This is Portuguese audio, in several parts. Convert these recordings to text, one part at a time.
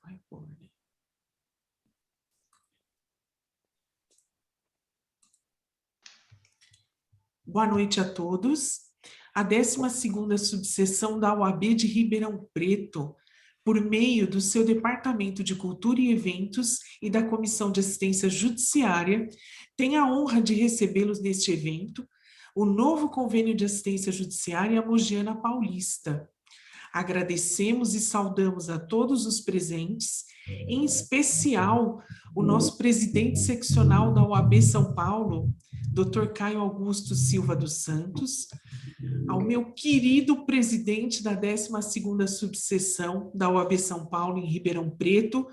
vai pôr, né? Boa noite a todos. A 12ª subseção da OAB de Ribeirão Preto, por meio do seu Departamento de Cultura e Eventos e da Comissão de Assistência Judiciária, tem a honra de recebê-los neste evento, o novo convênio de assistência judiciária Mogiana Paulista. Agradecemos e saudamos a todos os presentes, em especial o nosso presidente seccional da OAB São Paulo, Dr. Caio Augusto Silva dos Santos, ao meu querido presidente da 12ª subseção da OAB São Paulo em Ribeirão Preto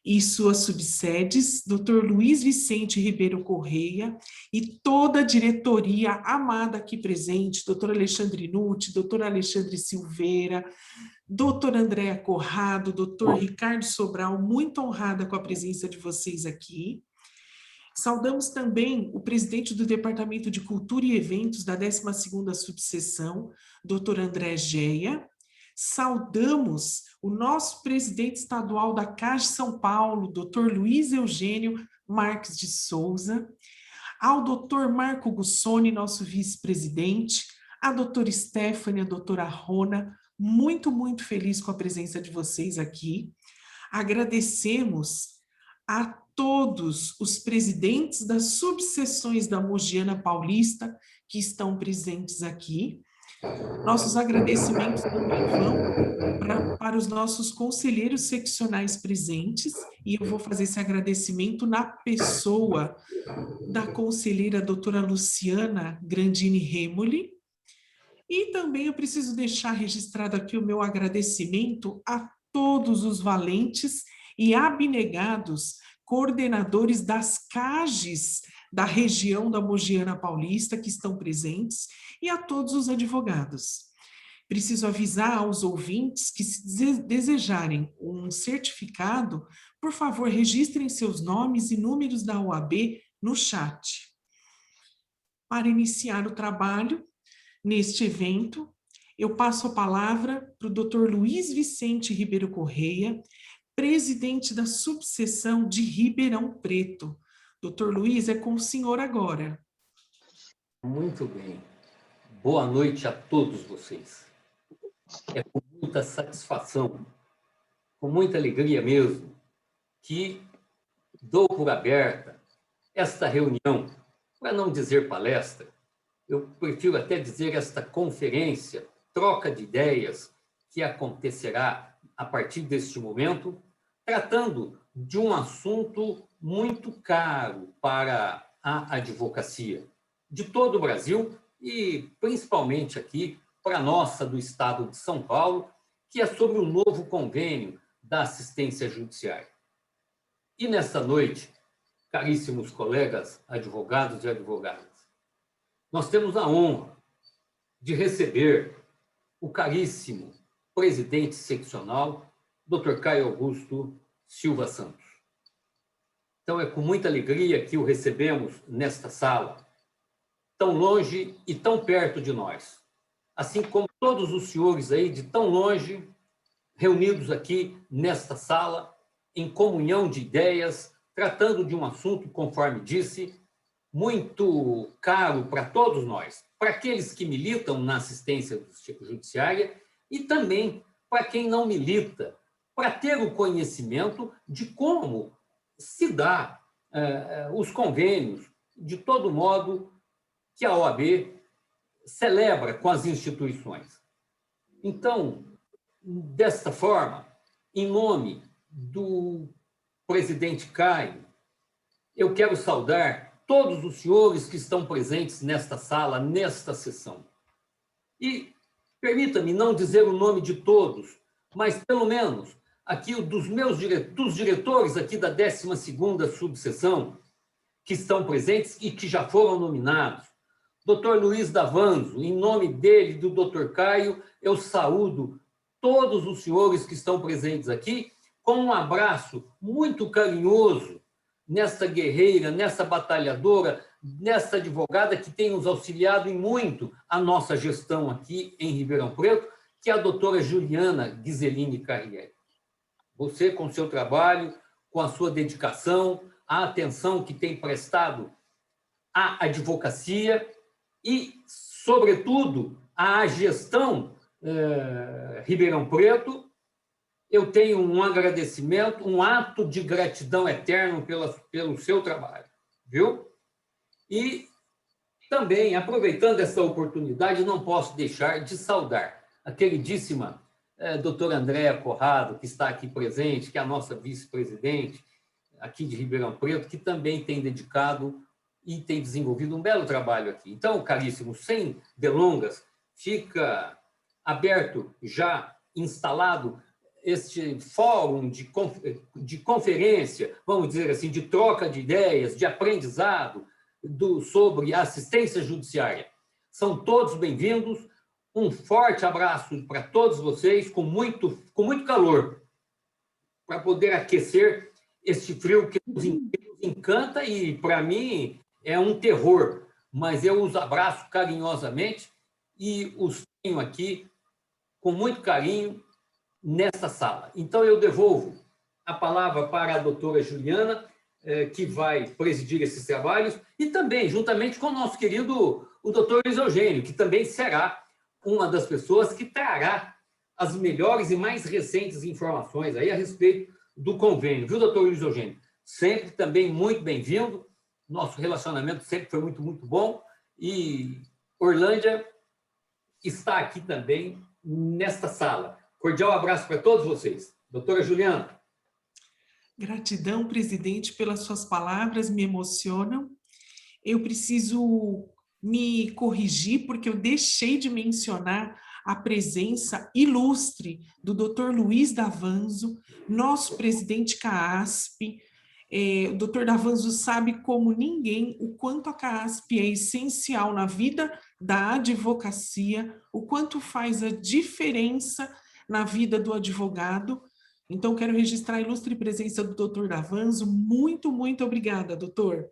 e suas subsedes, Dr. Luiz Vicente Ribeiro Correia e toda a diretoria amada aqui presente, Dr. Alexandre Nutti, Dr. Alexandre Silveira, Dr. Andréa Corrado, Dr. Ricardo Sobral, muito honrada com a presença de vocês aqui. Saudamos também o presidente do Departamento de Cultura e Eventos da 12ª subseção, Dr. André Geia. Saudamos o nosso presidente estadual da CAGE São Paulo, Dr. Luiz Eugênio Marques de Souza, ao Dr. Marco Gussoni, nosso vice-presidente, a doutora Stephanie, a doutora Rona, muito feliz com a presença de vocês aqui. Agradecemos a todos os presidentes das subseções da Mogiana Paulista que estão presentes aqui. Nossos agradecimentos também vão para os nossos conselheiros seccionais presentes, e eu vou fazer esse agradecimento na pessoa da conselheira doutora Luciana Grandini Remoli, e também eu preciso deixar registrado aqui o meu agradecimento a todos os valentes e abnegados coordenadores das CAGES da região da Mogiana Paulista que estão presentes e a todos os advogados. Preciso avisar aos ouvintes que, se desejarem um certificado, por favor, registrem seus nomes e números da OAB no chat. Para iniciar o trabalho neste evento, eu passo a palavra para o Dr. Luiz Vicente Ribeiro Correia, presidente da subseção de Ribeirão Preto. Dr. Luiz, é com o senhor agora. Muito bem. Boa noite a todos vocês. É com muita satisfação, com muita alegria mesmo, que dou por aberta esta reunião, para não dizer palestra, eu prefiro até dizer esta conferência, troca de ideias, que acontecerá a partir deste momento, tratando de um assunto muito caro para a advocacia de todo o Brasil e principalmente aqui para a nossa do estado de São Paulo, que é sobre o novo convênio da assistência judiciária. E nessa noite, caríssimos colegas advogados e advogadas, nós temos a honra de receber o caríssimo presidente seccional, Dr. Caio Augusto Silva Santos. Então, é com muita alegria que o recebemos nesta sala, tão longe e tão perto de nós. Assim como todos os senhores aí de tão longe, reunidos aqui nesta sala, em comunhão de ideias, tratando de um assunto, conforme disse, muito caro para todos nós, para aqueles que militam na assistência judiciária e também para quem não milita, para ter o conhecimento de como se dá os convênios, de todo modo que a OAB celebra com as instituições. Então, desta forma, em nome do presidente Caio, eu quero saudar todos os senhores que estão presentes nesta sala, nesta sessão. E permita-me não dizer o nome de todos, mas pelo menos aqui dos diretores aqui da 12ª subseção, que estão presentes e que já foram nominados. Dr. Luiz Davanzo, em nome dele e do Dr. Caio, eu saúdo todos os senhores que estão presentes aqui com um abraço muito carinhoso nessa guerreira, nessa batalhadora, nessa advogada que tem nos auxiliado em muito a nossa gestão aqui em Ribeirão Preto, que é a doutora Juliana Ghiseline Carriere. Você com o seu trabalho, com a sua dedicação, a atenção que tem prestado à advocacia e, sobretudo, à gestão Ribeirão Preto. Eu tenho um agradecimento, um ato de gratidão eterno pelo seu trabalho, viu? E também, aproveitando essa oportunidade, não posso deixar de saudar a queridíssima doutora Andréa Corrado, que está aqui presente, que é a nossa vice-presidente aqui de Ribeirão Preto, que também tem dedicado e tem desenvolvido um belo trabalho aqui. Então, caríssimo, sem delongas, fica aberto, já instalado, este fórum de conferência, vamos dizer assim, de troca de ideias, de aprendizado sobre assistência judiciária. São todos bem-vindos. Um forte abraço para todos vocês, com muito calor, para poder aquecer este frio que nos encanta e, para mim, é um terror. Mas eu os abraço carinhosamente e os tenho aqui com muito carinho nesta sala. Então, eu devolvo a palavra para a doutora Juliana, que vai presidir esses trabalhos, e também, juntamente com o nosso querido, o doutor Luiz Eugênio, que também será uma das pessoas que trará as melhores e mais recentes informações aí a respeito do convênio. Viu, doutor Luiz Eugênio? Sempre também muito bem-vindo. Nosso relacionamento sempre foi muito, muito bom. E Orlândia está aqui também nesta sala. Cordial abraço para todos vocês. Doutora Juliana. Gratidão, presidente, pelas suas palavras, me emocionam. Eu preciso me corrigir, porque eu deixei de mencionar a presença ilustre do Dr. Luiz Davanzo, nosso presidente CAASP. O Dr. Davanzo sabe como ninguém o quanto a CAASP é essencial na vida da advocacia, o quanto faz a diferença na vida do advogado. Então, quero registrar a ilustre presença do doutor Davanzo. Muito, muito obrigada, doutor.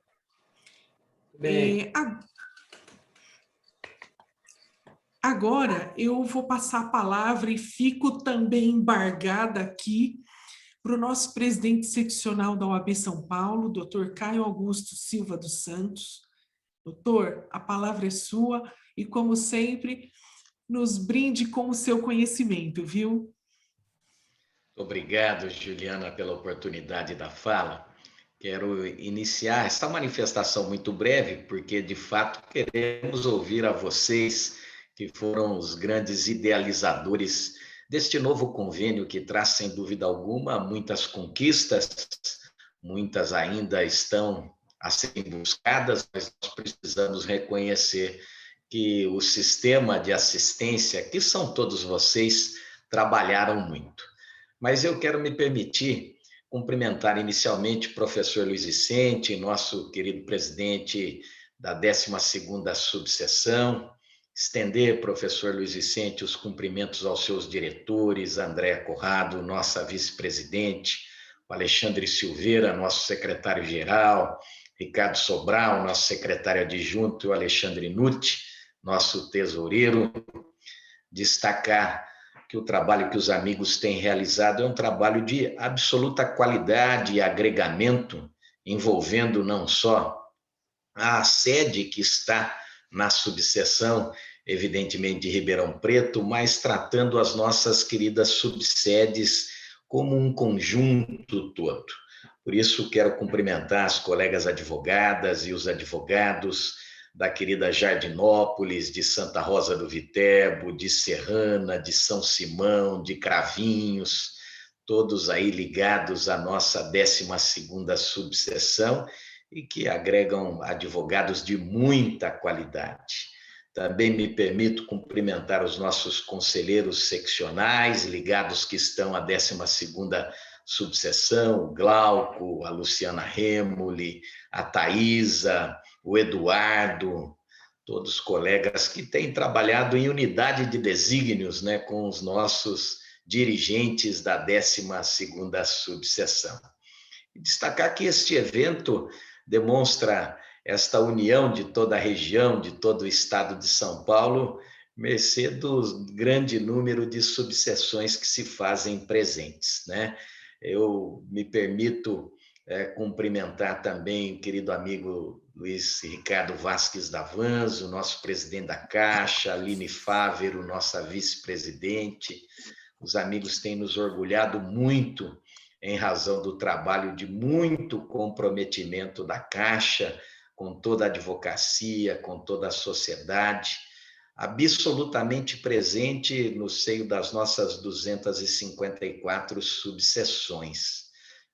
Bem. Agora, eu vou passar a palavra e fico também embargada aqui para o nosso presidente seccional da OAB São Paulo, doutor Caio Augusto Silva dos Santos. Doutor, a palavra é sua e, como sempre, nos brinde com o seu conhecimento, viu? Obrigado, Juliana, pela oportunidade da fala. Quero iniciar esta manifestação muito breve, porque, de fato, queremos ouvir a vocês, que foram os grandes idealizadores deste novo convênio, que traz, sem dúvida alguma, muitas conquistas, muitas ainda estão a serem buscadas, mas nós precisamos reconhecer que o sistema de assistência, que são todos vocês, trabalharam muito. Mas eu quero me permitir cumprimentar inicialmente o professor Luiz Vicente, nosso querido presidente da 12ª subseção, estender, professor Luiz Vicente, os cumprimentos aos seus diretores, Andréa Corrado, nossa vice-presidente, o Alexandre Silveira, nosso secretário-geral, Ricardo Sobral, nosso secretário adjunto, o Alexandre Nutti, nosso tesoureiro. Destacar que o trabalho que os amigos têm realizado é um trabalho de absoluta qualidade e agregamento, envolvendo não só a sede que está na subseção, evidentemente, de Ribeirão Preto, mas tratando as nossas queridas subsedes como um conjunto todo. Por isso, quero cumprimentar as colegas advogadas e os advogados da querida Jardinópolis, de Santa Rosa do Viterbo, de Serrana, de São Simão, de Cravinhos, todos aí ligados à nossa 12ª subseção e que agregam advogados de muita qualidade. Também me permito cumprimentar os nossos conselheiros seccionais, ligados que estão à 12ª subseção, o Glauco, a Luciana Remoli, a Thaisa, o Eduardo, todos colegas que têm trabalhado em unidade de desígnios, né, com os nossos dirigentes da 12ª subseção. E destacar que este evento demonstra esta união de toda a região, de todo o estado de São Paulo, mercê do grande número de subseções que se fazem presentes, né? Eu me permito cumprimentar também o querido amigo Luiz Ricardo Vasques Davanzo, nosso presidente da Caixa, Aline Fávero, nossa vice-presidente. Os amigos têm nos orgulhado muito em razão do trabalho de muito comprometimento da Caixa com toda a advocacia, com toda a sociedade, absolutamente presente no seio das nossas 254 subseções.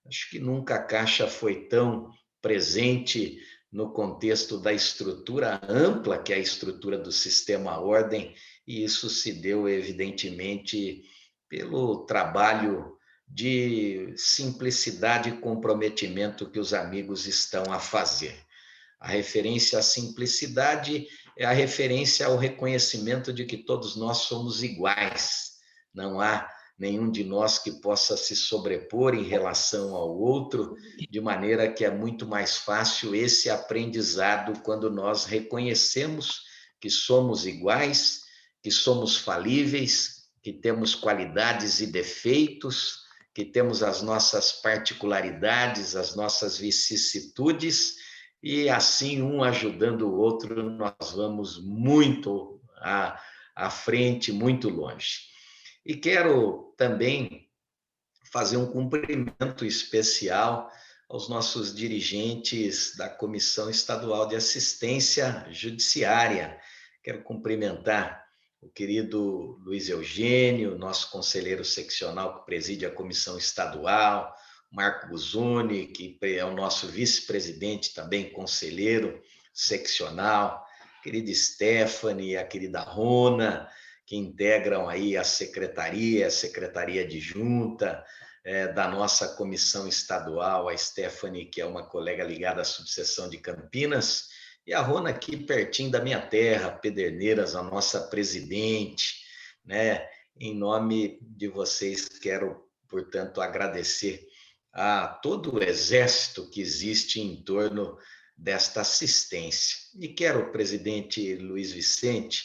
Acho que nunca a Caixa foi tão presente no contexto da estrutura ampla, que é a estrutura do sistema ordem, e isso se deu, evidentemente, pelo trabalho de simplicidade e comprometimento que os amigos estão a fazer. A referência à simplicidade é a referência ao reconhecimento de que todos nós somos iguais. Não há nenhum de nós que possa se sobrepor em relação ao outro, de maneira que é muito mais fácil esse aprendizado quando nós reconhecemos que somos iguais, que somos falíveis, que temos qualidades e defeitos, que temos as nossas particularidades, as nossas vicissitudes, e assim, um ajudando o outro, nós vamos muito à frente, muito longe. E quero também fazer um cumprimento especial aos nossos dirigentes da Comissão Estadual de Assistência Judiciária. Quero cumprimentar o querido Luiz Eugênio, nosso conselheiro seccional que preside a Comissão Estadual, Marco Guzoni, que é o nosso vice-presidente, também conselheiro seccional, a querida Stephanie, a querida Rona, que integram aí a secretaria adjunta da nossa comissão estadual, a Stephanie, que é uma colega ligada à subseção de Campinas, e a Rona aqui pertinho da minha terra, Pederneiras, a nossa presidente, né? Em nome de vocês, quero, portanto, agradecer a todo o exército que existe em torno desta assistência. E quero, presidente Luiz Vicente,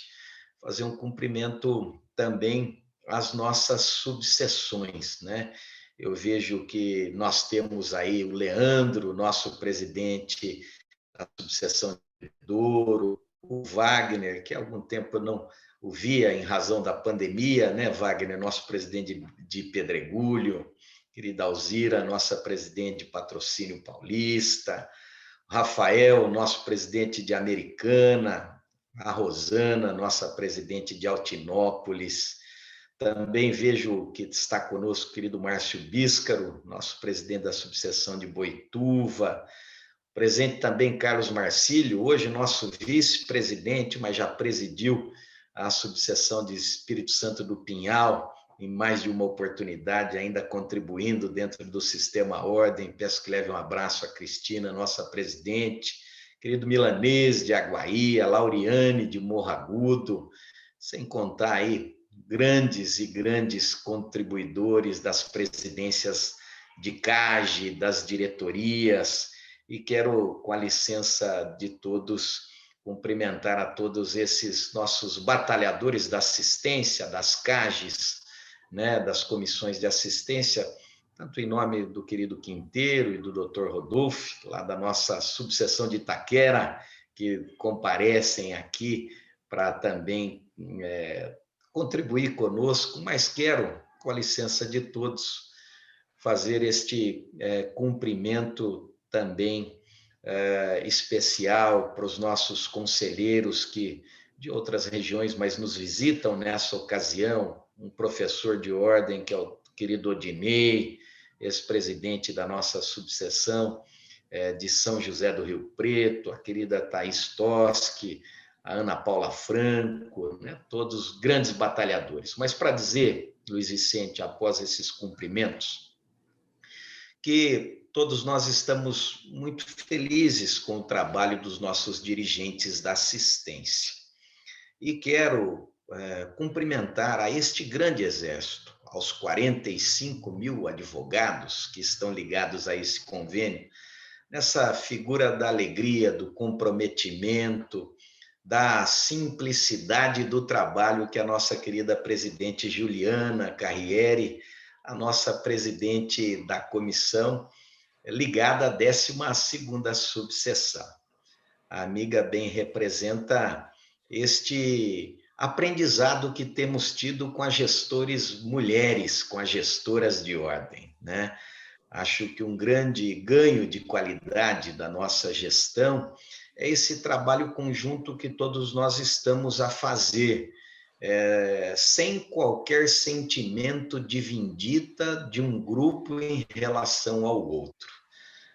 fazer um cumprimento também às nossas subseções, né? Eu vejo que nós temos aí o Leandro, nosso presidente da subseção de Douro, o Wagner, que há algum tempo eu não o via em razão da pandemia, né, Wagner, nosso presidente de Pedregulho, querida Alzira, nossa presidente de Patrocínio Paulista, Rafael, nosso presidente de Americana, a Rosana, nossa presidente de Altinópolis. Também vejo que está conosco o querido Márcio Bíscaro, nosso presidente da subseção de Boituva. Presente também Carlos Marcílio, hoje nosso vice-presidente, mas já presidiu a subseção de Espírito Santo do Pinhal, em mais de uma oportunidade, ainda contribuindo dentro do sistema ordem. Peço que leve um abraço a Cristina, nossa presidente, querido Milanês de Aguaí, a Lauriane de Morro Agudo, sem contar aí grandes contribuidores das presidências de CAGE, das diretorias, e quero, com a licença de todos, cumprimentar a todos esses nossos batalhadores da assistência, das CAGES, né, das comissões de assistência, tanto em nome do querido Quinteiro e do Dr. Rodolfo, lá da nossa subseção de Itaquera, que comparecem aqui para também contribuir conosco, mas quero, com a licença de todos, fazer este cumprimento também especial para os nossos conselheiros que de outras regiões, mas nos visitam nessa ocasião, um professor de ordem, que é o querido Odinei, ex-presidente da nossa subseção de São José do Rio Preto, a querida Thaís Toschi, a Ana Paula Franco, né? Todos grandes batalhadores. Mas para dizer, Luiz Vicente, após esses cumprimentos, que todos nós estamos muito felizes com o trabalho dos nossos dirigentes da assistência. E quero cumprimentar a este grande exército, aos 45 mil advogados que estão ligados a esse convênio, nessa figura da alegria, do comprometimento, da simplicidade do trabalho que a nossa querida presidente Juliana Carriere, a nossa presidente da comissão, ligada à 12ª subseção. A amiga bem representa este aprendizado que temos tido com as gestores mulheres, com as gestoras de ordem, né? Acho que um grande ganho de qualidade da nossa gestão é esse trabalho conjunto que todos nós estamos a fazer, sem qualquer sentimento de vindita de um grupo em relação ao outro.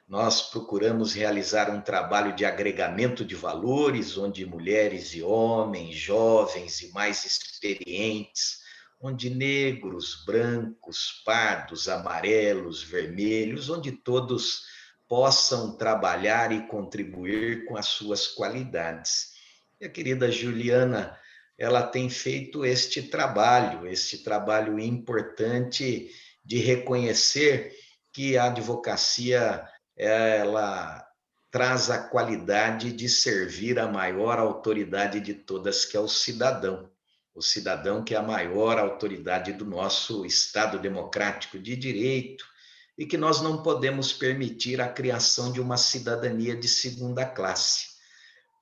Nós procuramos realizar um trabalho de agregamento de valores, onde mulheres e homens, jovens e mais experientes, onde negros, brancos, pardos, amarelos, vermelhos, onde todos possam trabalhar e contribuir com as suas qualidades. E a querida Juliana, ela tem feito este trabalho importante de reconhecer que a advocacia ela traz a qualidade de servir a maior autoridade de todas, que é o cidadão. O cidadão que é a maior autoridade do nosso Estado democrático de direito e que nós não podemos permitir a criação de uma cidadania de segunda classe,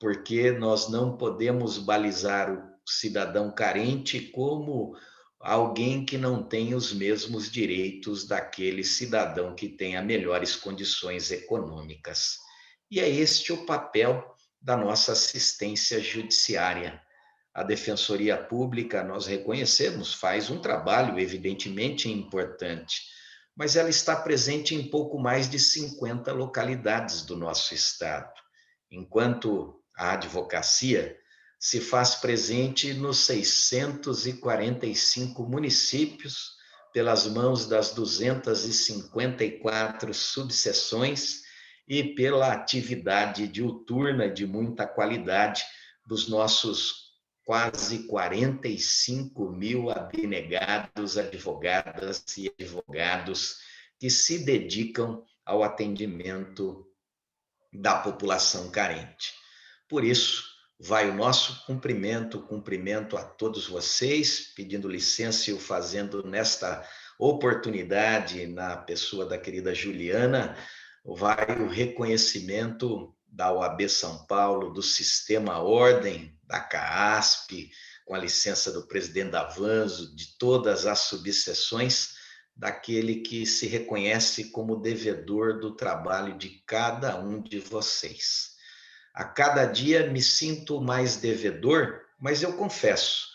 porque nós não podemos balizar o cidadão carente como alguém que não tem os mesmos direitos daquele cidadão que tenha melhores condições econômicas. E é este o papel da nossa assistência judiciária. A Defensoria Pública, nós reconhecemos, faz um trabalho evidentemente importante, mas ela está presente em pouco mais de 50 localidades do nosso estado, enquanto a advocacia se faz presente nos 645 municípios, pelas mãos das 254 subseções e pela atividade diuturna de muita qualidade dos nossos quase 45 mil abnegados, advogadas e advogados que se dedicam ao atendimento da população carente. Por isso, vai o nosso cumprimento a todos vocês, pedindo licença e o fazendo nesta oportunidade, na pessoa da querida Juliana, vai o reconhecimento da OAB São Paulo, do Sistema Ordem, da CAASP, com a licença do presidente da Avanzo, de todas as subseções, daquele que se reconhece como devedor do trabalho de cada um de vocês. A cada dia me sinto mais devedor, mas eu confesso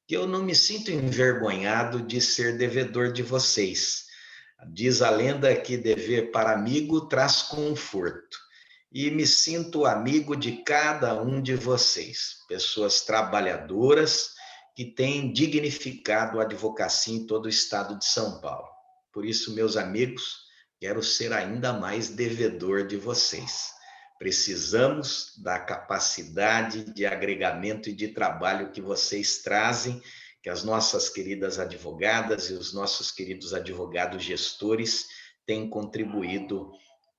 que eu não me sinto envergonhado de ser devedor de vocês. Diz a lenda que dever para amigo traz conforto. E me sinto amigo de cada um de vocês, pessoas trabalhadoras que têm dignificado a advocacia em todo o estado de São Paulo. Por isso, meus amigos, quero ser ainda mais devedor de vocês. Precisamos da capacidade de agregamento e de trabalho que vocês trazem, que as nossas queridas advogadas e os nossos queridos advogados gestores têm contribuído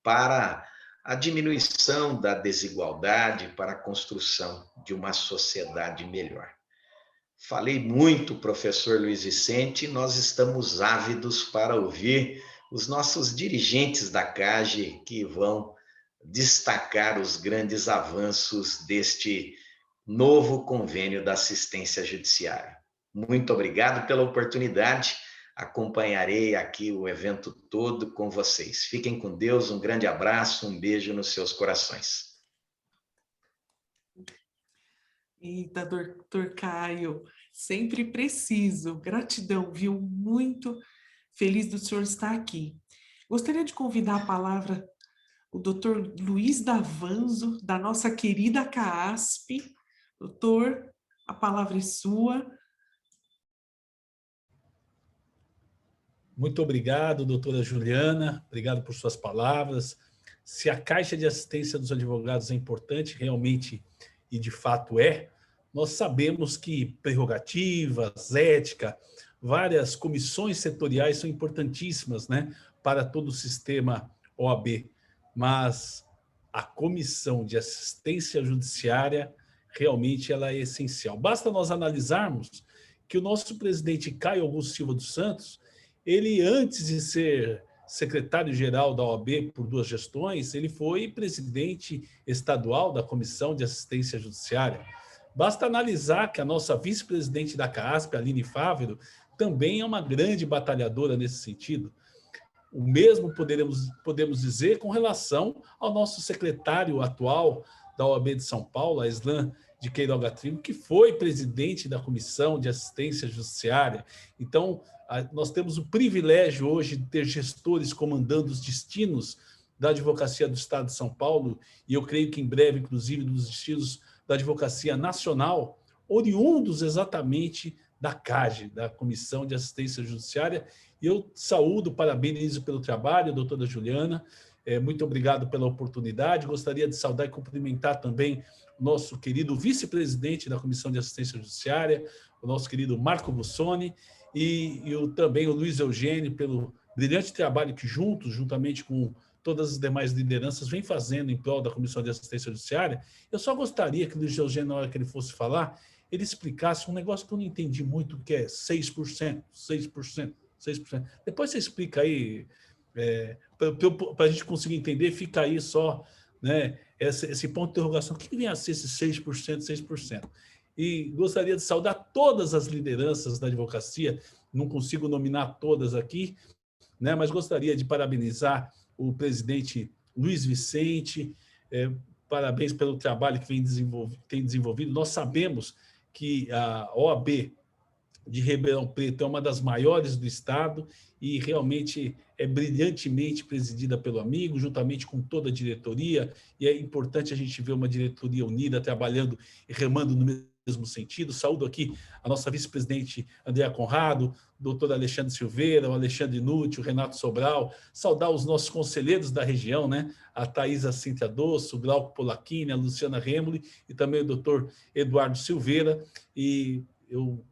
para a diminuição da desigualdade, para a construção de uma sociedade melhor. Falei muito, professor Luiz Vicente, e nós estamos ávidos para ouvir os nossos dirigentes da CAGE que vão destacar os grandes avanços deste novo convênio da assistência judiciária. Muito obrigado pela oportunidade. Acompanharei aqui o evento todo com vocês. Fiquem com Deus, um grande abraço, um beijo nos seus corações. Eita, doutor Caio, sempre preciso. Gratidão, viu? Muito feliz do senhor estar aqui. Gostaria de convidar a palavra o doutor Luiz Davanzo, da nossa querida CAASP. Doutor, a palavra é sua. Muito obrigado, doutora Juliana. Obrigado por suas palavras. Se a Caixa de Assistência dos Advogados é importante, realmente, e de fato é, nós sabemos que prerrogativas, ética, várias comissões setoriais são importantíssimas, né, para todo o sistema OAB. Mas a Comissão de Assistência Judiciária, realmente, ela é essencial. Basta nós analisarmos que o nosso presidente Caio Augusto Silva dos Santos, ele, antes de ser secretário-geral da OAB por 2 gestões, ele foi presidente estadual da Comissão de Assistência Judiciária. Basta analisar que a nossa vice-presidente da CASP, Aline Fávero, também é uma grande batalhadora nesse sentido. O mesmo podemos dizer com relação ao nosso secretário atual da OAB de São Paulo, Aislan de Queiroga Trigo, que foi presidente da Comissão de Assistência Judiciária. Então, nós temos o privilégio hoje de ter gestores comandando os destinos da Advocacia do Estado de São Paulo, e eu creio que em breve, inclusive, dos destinos da Advocacia Nacional, oriundos exatamente da CAGE, da Comissão de Assistência Judiciária. E eu saúdo, parabenizo pelo trabalho, doutora Juliana, muito obrigado pela oportunidade. Gostaria de saudar e cumprimentar também o nosso querido vice-presidente da Comissão de Assistência Judiciária, o nosso querido Marco Bussoni, e também o Luiz Eugênio, pelo brilhante trabalho que juntamente com todas as demais lideranças, vem fazendo em prol da Comissão de Assistência Judiciária. Eu só gostaria que o Luiz Eugênio, na hora que ele fosse falar, ele explicasse um negócio que eu não entendi muito, que é 6%. Depois você explica aí, para a gente conseguir entender, fica aí só, né, esse ponto de interrogação. O que vem a ser esse 6%? E gostaria de saudar todas as lideranças da advocacia, não consigo nominar todas aqui, né, mas gostaria de parabenizar o presidente Luiz Vicente, parabéns pelo trabalho que tem desenvolvido. Nós sabemos que a OAB de Ribeirão Preto é uma das maiores do estado e realmente é brilhantemente presidida pelo amigo, juntamente com toda a diretoria, e é importante a gente ver uma diretoria unida, trabalhando e remando no mesmo sentido. Saúdo aqui a nossa vice-presidente Andréa Conrado, o doutor Alexandre Silveira, o Alexandre Nutti, o Renato Sobral, saudar os nossos conselheiros da região, né? A Thaisa Cíntia Dosso, o Glauco Polacchini, a Luciana Remoli e também o doutor Eduardo Silveira. E eu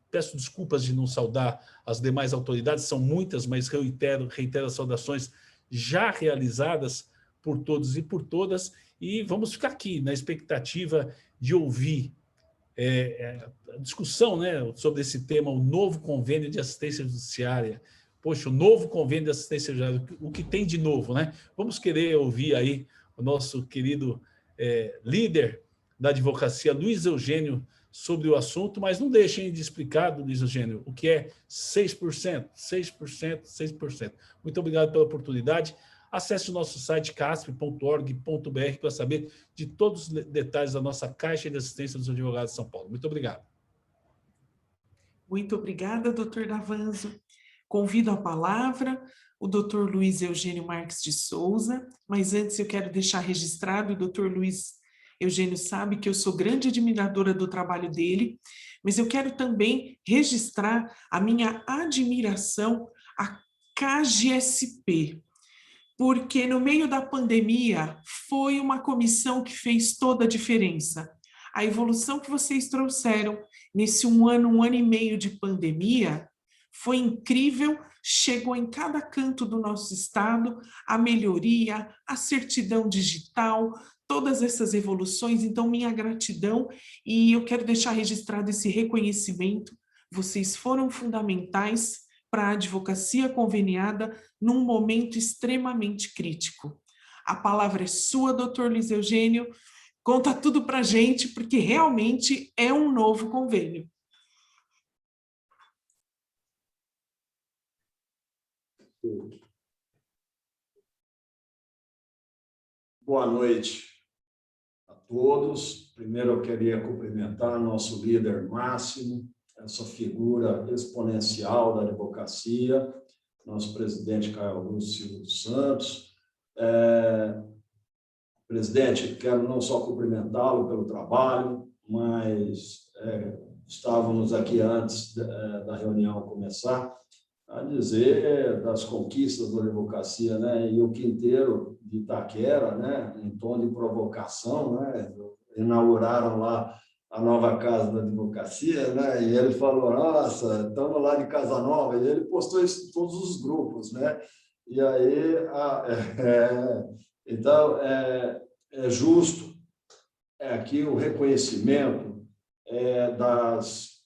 peço desculpas de não saudar as demais autoridades, são muitas, mas reitero as saudações já realizadas por todos e por todas, e vamos ficar aqui na expectativa de ouvir a discussão, né, sobre esse tema, o novo convênio de assistência judiciária. Poxa, o novo convênio de assistência judiciária, o que tem de novo, né? Vamos querer ouvir aí o nosso querido líder da advocacia, Luiz Eugênio, sobre o assunto, mas não deixem de explicar, Luiz Eugênio, o que é 6%. Muito obrigado pela oportunidade. Acesse o nosso site casp.org.br para saber de todos os detalhes da nossa Caixa de Assistência dos Advogados de São Paulo. Muito obrigado. Muito obrigada, doutor Davanzo. Convido a palavra o doutor Luiz Eugênio Marques de Souza, mas antes eu quero deixar registrado, o doutor Luiz Eugênio sabe que eu sou grande admiradora do trabalho dele, mas eu quero também registrar a minha admiração à CAGSP, porque no meio da pandemia foi uma comissão que fez toda a diferença. A evolução que vocês trouxeram nesse um ano e meio de pandemia foi incrível, chegou em cada canto do nosso estado a melhoria, a certidão digital, todas essas evoluções. Então, minha gratidão, e eu quero deixar registrado esse reconhecimento. Vocês foram fundamentais para a advocacia conveniada num momento extremamente crítico. A palavra é sua, doutor Luiz Eugênio. Conta tudo para a gente, porque realmente é um novo convênio. Boa noite a todos. Primeiro eu queria cumprimentar nosso líder máximo, essa figura exponencial da advocacia, nosso presidente Caio Augusto Silva dos Santos. Presidente, quero não só cumprimentá-lo pelo trabalho, mas estávamos aqui antes da reunião começar a dizer das conquistas da advocacia, né? E o quinteiro de Itaquera, né? Em tom de provocação, né? Inauguraram lá a nova casa da advocacia, né? E ele falou: nossa, estamos lá de Casa Nova, e ele postou isso em todos os grupos, né? E aí, então, é justo aqui o reconhecimento das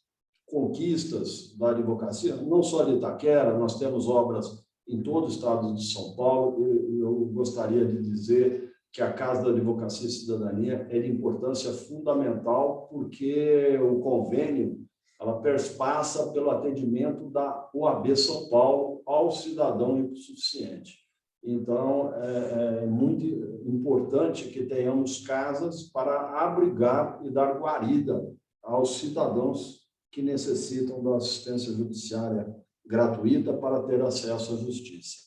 conquistas da advocacia, não só de Itaquera, nós temos obras em todo o estado de São Paulo, e eu gostaria de dizer que a Casa da Advocacia e Cidadania é de importância fundamental, porque o convênio ela perpassa pelo atendimento da OAB São Paulo ao cidadão hipossuficiente. Então, é muito importante que tenhamos casas para abrigar e dar guarida aos cidadãos que necessitam da assistência judiciária gratuita para ter acesso à justiça.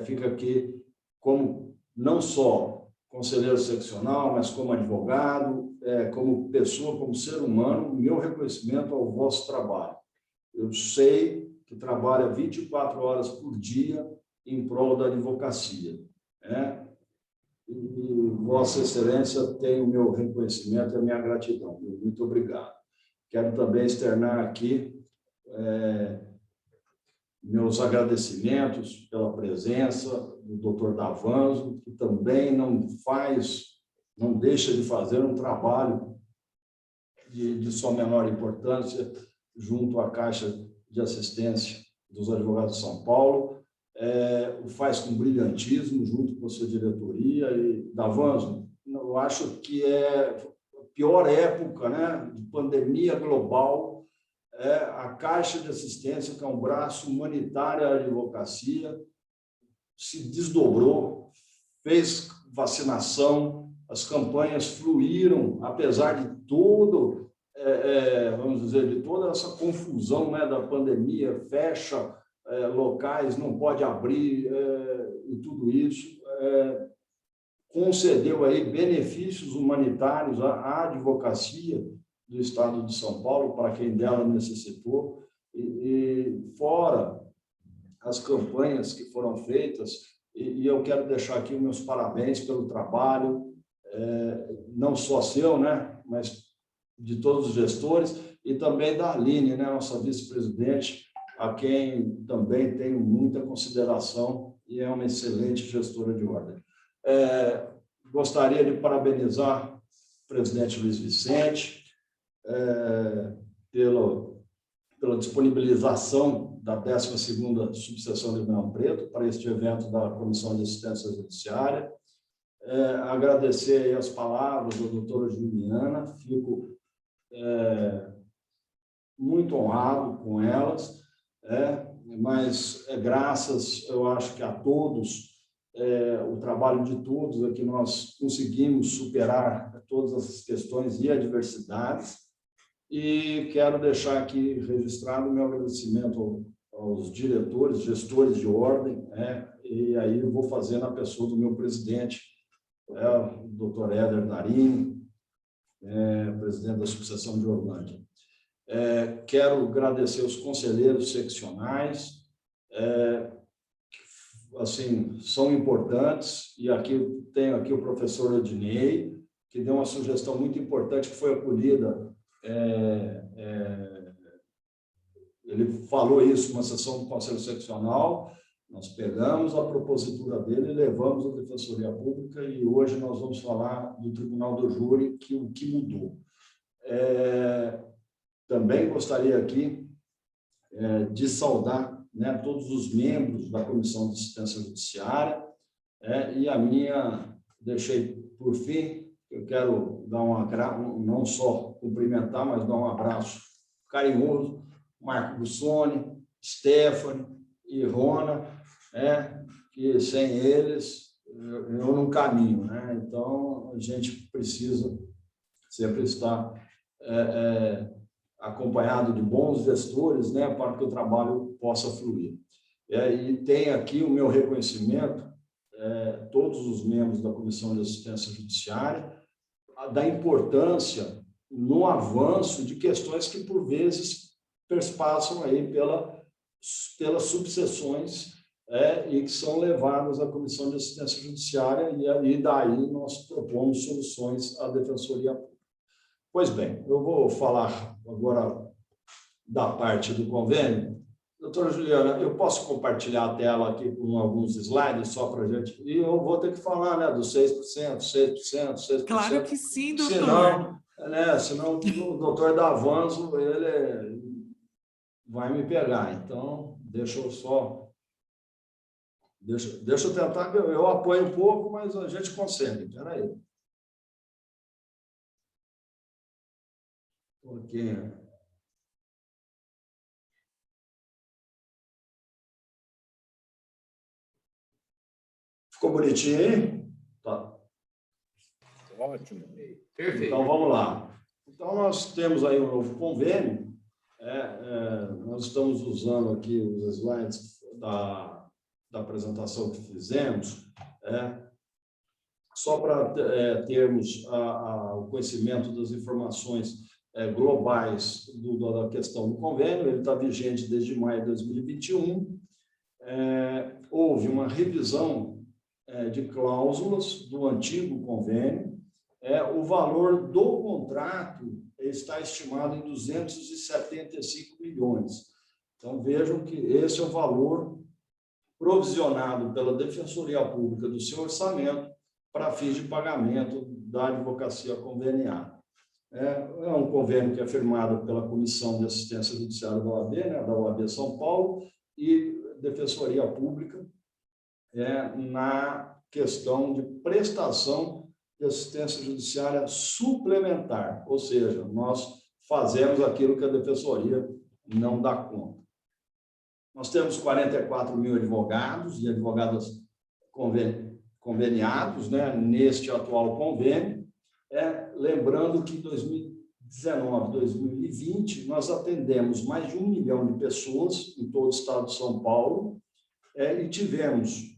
Fica aqui como não só conselheiro seccional, mas como advogado, como pessoa, como ser humano, meu reconhecimento ao vosso trabalho. Eu sei que trabalha 24 horas por dia em prol da advocacia. E Vossa Excelência tem o meu reconhecimento e a minha gratidão. Muito obrigado. Quero também externar aqui meus agradecimentos pela presença do Dr. Davanzo, que também não deixa de fazer um trabalho de sua menor importância junto à Caixa de Assistência dos Advogados de São Paulo, o faz com brilhantismo junto com a sua diretoria. E, Davanzo, eu acho que é a pior época, né, de pandemia global, a Caixa de Assistência, que é um braço humanitário à advocacia, se desdobrou, fez vacinação, as campanhas fluíram, apesar de todo, vamos dizer, de toda essa confusão, né, da pandemia, fecha locais, não pode abrir, e tudo isso, concedeu aí benefícios humanitários à advocacia do Estado de São Paulo, para quem dela necessitou, e fora as campanhas que foram feitas, e eu quero deixar aqui os meus parabéns pelo trabalho, não só seu, né, mas de todos os gestores, e também da Aline, né, nossa vice-presidente, a quem também tenho muita consideração e é uma excelente gestora de ordem. Gostaria de parabenizar o presidente Luiz Vicente, pela disponibilização da 12ª subseção de Ribeirão Preto para este evento da Comissão de Assistência Judiciária. Agradecer aí as palavras da doutora Juliana, fico muito honrado com elas, mas graças, eu acho que a todos, o trabalho de todos é que nós conseguimos superar todas essas questões e adversidades. E quero deixar aqui registrado o meu agradecimento aos diretores, gestores de ordem, e aí eu vou fazer na pessoa do meu presidente, o doutor Éder Narini, presidente da subseção de Orlândia. Quero agradecer os conselheiros seccionais, assim, são importantes, e aqui tenho aqui o professor Ednei, que deu uma sugestão muito importante, que foi acolhida. Ele falou isso numa sessão do Conselho Seccional, nós pegamos a propositura dele e levamos à Defensoria Pública, e hoje nós vamos falar do Tribunal do Júri, o que mudou. Também gostaria aqui de saudar, né, todos os membros da Comissão de Assistência Judiciária, e a minha, deixei por fim, eu quero dar não só cumprimentar, mas dar um abraço carinhoso, Marco Bussoni, Stephanie e Rona, que sem eles eu não caminho, né? Então, a gente precisa sempre estar acompanhado de bons gestores, né, para que o trabalho possa fluir. E tem aqui o meu reconhecimento, todos os membros da Comissão de Assistência Judiciária, da importância no avanço de questões que, por vezes, perspassam aí pelas subseções e que são levadas à Comissão de Assistência Judiciária, e daí nós propomos soluções à Defensoria Pública. Pois bem, eu vou falar agora da parte do convênio. Doutora Juliana, eu posso compartilhar a tela aqui com alguns slides só para a gente... E eu vou ter que falar, né, dos 6%. Claro que sim, doutor. Senão, né? Senão o doutor Davanzo, ele vai me pegar. Então, deixa eu só... Deixa eu tentar, eu apoio um pouco, mas a gente consegue. Espera aí. Porque... Ficou bonitinho aí? Tá. Ótimo. Perfeito. Então, vamos lá. Então, nós temos aí um novo convênio. Nós estamos usando aqui os slides da apresentação que fizemos, só para termos o conhecimento das informações globais da questão do convênio. Ele está vigente desde maio de 2021. Houve uma revisão de cláusulas do antigo convênio. O valor do contrato está estimado em 275 milhões. Então, vejam que esse é o valor provisionado pela Defensoria Pública do seu orçamento para fins de pagamento da advocacia conveniada. É um convênio que é firmado pela Comissão de Assistência Judiciária da OAB, da OAB São Paulo, e Defensoria Pública na questão de prestação de assistência judiciária suplementar, ou seja, nós fazemos aquilo que a Defensoria não dá conta. Nós temos 44 mil advogados e advogadas conveniados, neste atual convênio. Lembrando que em 2019, 2020, nós atendemos mais de 1 milhão de pessoas em todo o estado de São Paulo e tivemos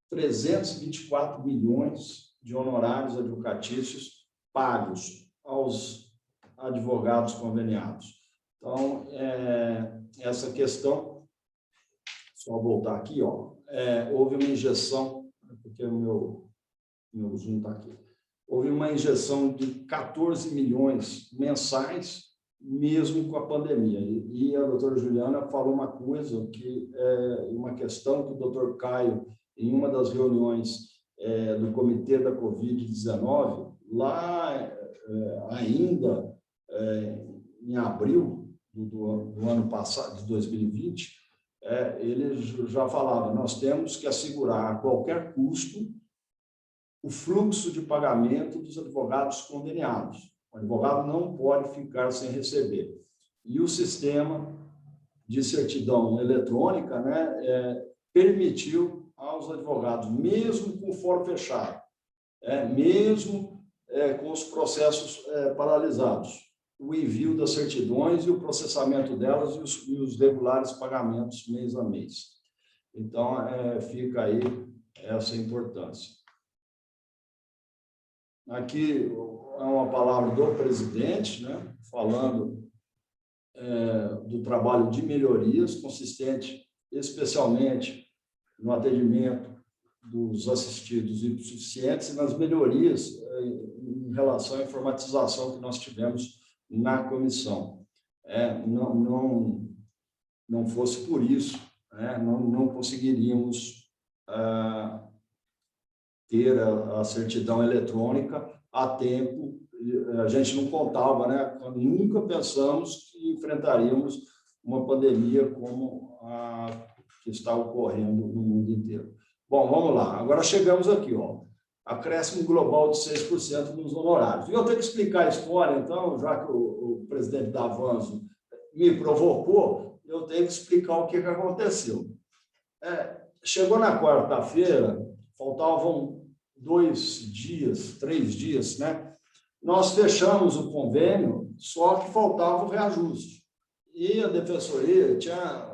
324 milhões de honorários advocatícios pagos aos advogados conveniados. Então, essa questão, só voltar aqui, houve uma injeção, porque o meu Zoom está aqui, houve uma injeção de 14 milhões mensais, mesmo com a pandemia. E a doutora Juliana falou uma coisa, que é uma questão que o doutor Caio, em uma das reuniões do Comitê da Covid-19, lá ainda em abril do ano passado, de 2020, ele já falava: nós temos que assegurar a qualquer custo o fluxo de pagamento dos advogados conveniados. O advogado não pode ficar sem receber. E o sistema de certidão eletrônica permitiu aos advogados, mesmo com o fórum fechado, mesmo com os processos paralisados, o envio das certidões e o processamento delas e os regulares pagamentos mês a mês. Então, fica aí essa importância. Aqui é uma palavra do presidente, falando do trabalho de melhorias, consistente especialmente no atendimento dos assistidos hipossuficientes e nas melhorias em relação à informatização que nós tivemos na comissão. Não fosse por isso, não conseguiríamos ter a certidão eletrônica a tempo. A gente não contava, nunca pensamos que enfrentaríamos uma pandemia como a que está ocorrendo no mundo inteiro. Bom, vamos lá. Agora chegamos aqui, acréscimo global de 6% nos honorários. E eu tenho que explicar a história, então, já que o presidente Davanzo me provocou, eu tenho que explicar o que aconteceu. Chegou na quarta-feira, faltavam 2 dias, 3 dias, nós fechamos o convênio, só que faltava o reajuste. E a Defensoria tinha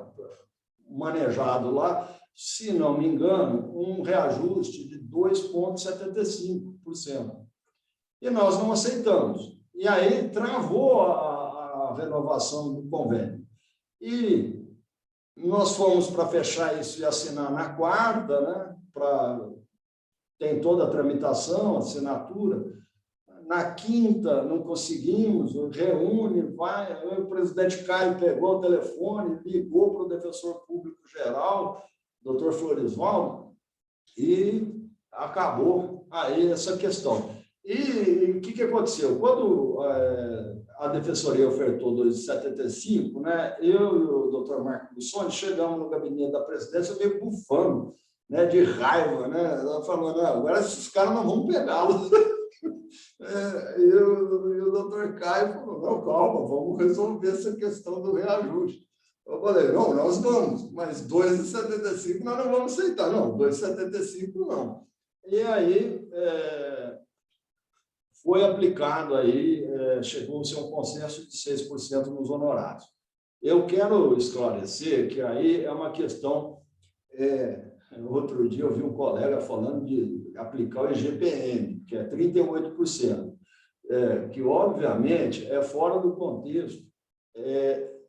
manejado lá, se não me engano, um reajuste de 2,75%. E nós não aceitamos. E aí travou a renovação do convênio. E nós fomos para fechar isso e assinar na quarta, tem toda a tramitação, assinatura. Na quinta, não conseguimos, reúne, vai. O presidente Caio pegou o telefone, ligou para o defensor público geral, doutor Floresvaldo, e acabou aí essa questão. E o que aconteceu? Quando a Defensoria ofertou 2,75, né, eu e o doutor Marco Bussoni chegamos no gabinete da presidência meio bufando, né, de raiva. Né? Ela falou, não, agora esses caras não vão pegá-los. E o doutor Caio falou, não, calma, vamos resolver essa questão do reajuste. Eu falei, não, nós vamos, mas 2,75 nós não vamos aceitar. Não, 2,75 não. E aí foi aplicado aí, chegou-se a um consenso de 6% nos honorários. Eu quero esclarecer que aí é uma questão... outro dia eu vi um colega falando de aplicar o IGPM, que é 38%, que obviamente é fora do contexto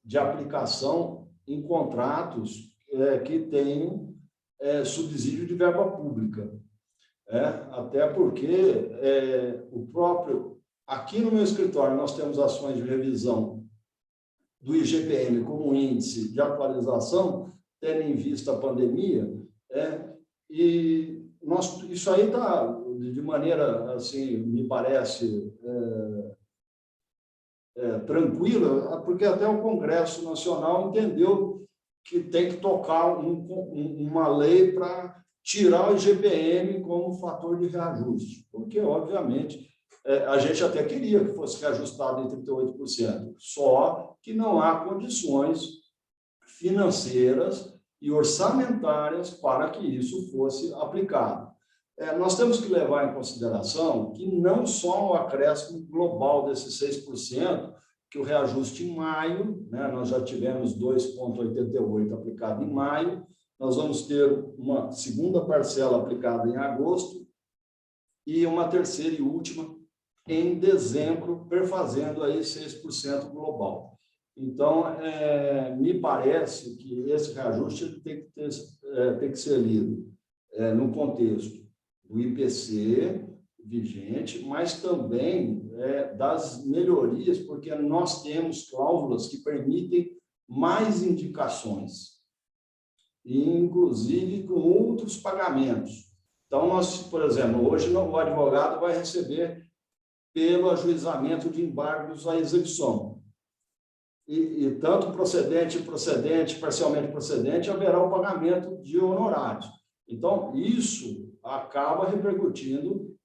de aplicação em contratos que tenham subsídio de verba pública. Até porque o próprio... Aqui no meu escritório nós temos ações de revisão do IGPM como índice de atualização, tendo em vista a pandemia, e isso aí está, de maneira, assim, me parece, tranquila, porque até o Congresso Nacional entendeu que tem que tocar uma lei para tirar o IGPM como fator de reajuste, porque, obviamente, a gente até queria que fosse reajustado em 38%, só que não há condições financeiras e orçamentárias para que isso fosse aplicado. Nós temos que levar em consideração que não só o acréscimo global desses 6%, que o reajuste em maio, né, nós já tivemos 2,88 aplicado em maio, nós vamos ter uma segunda parcela aplicada em agosto e uma terceira e última em dezembro, perfazendo aí 6% global. Então, me parece que esse reajuste tem que ser lido no contexto do IPC vigente, mas também das melhorias, porque nós temos cláusulas que permitem mais indicações, inclusive com outros pagamentos. Então, nós, por exemplo, hoje o advogado vai receber pelo ajuizamento de embargos à execução. E tanto procedente, parcialmente procedente, haverá o pagamento de honorários. Então, isso acaba repercutindo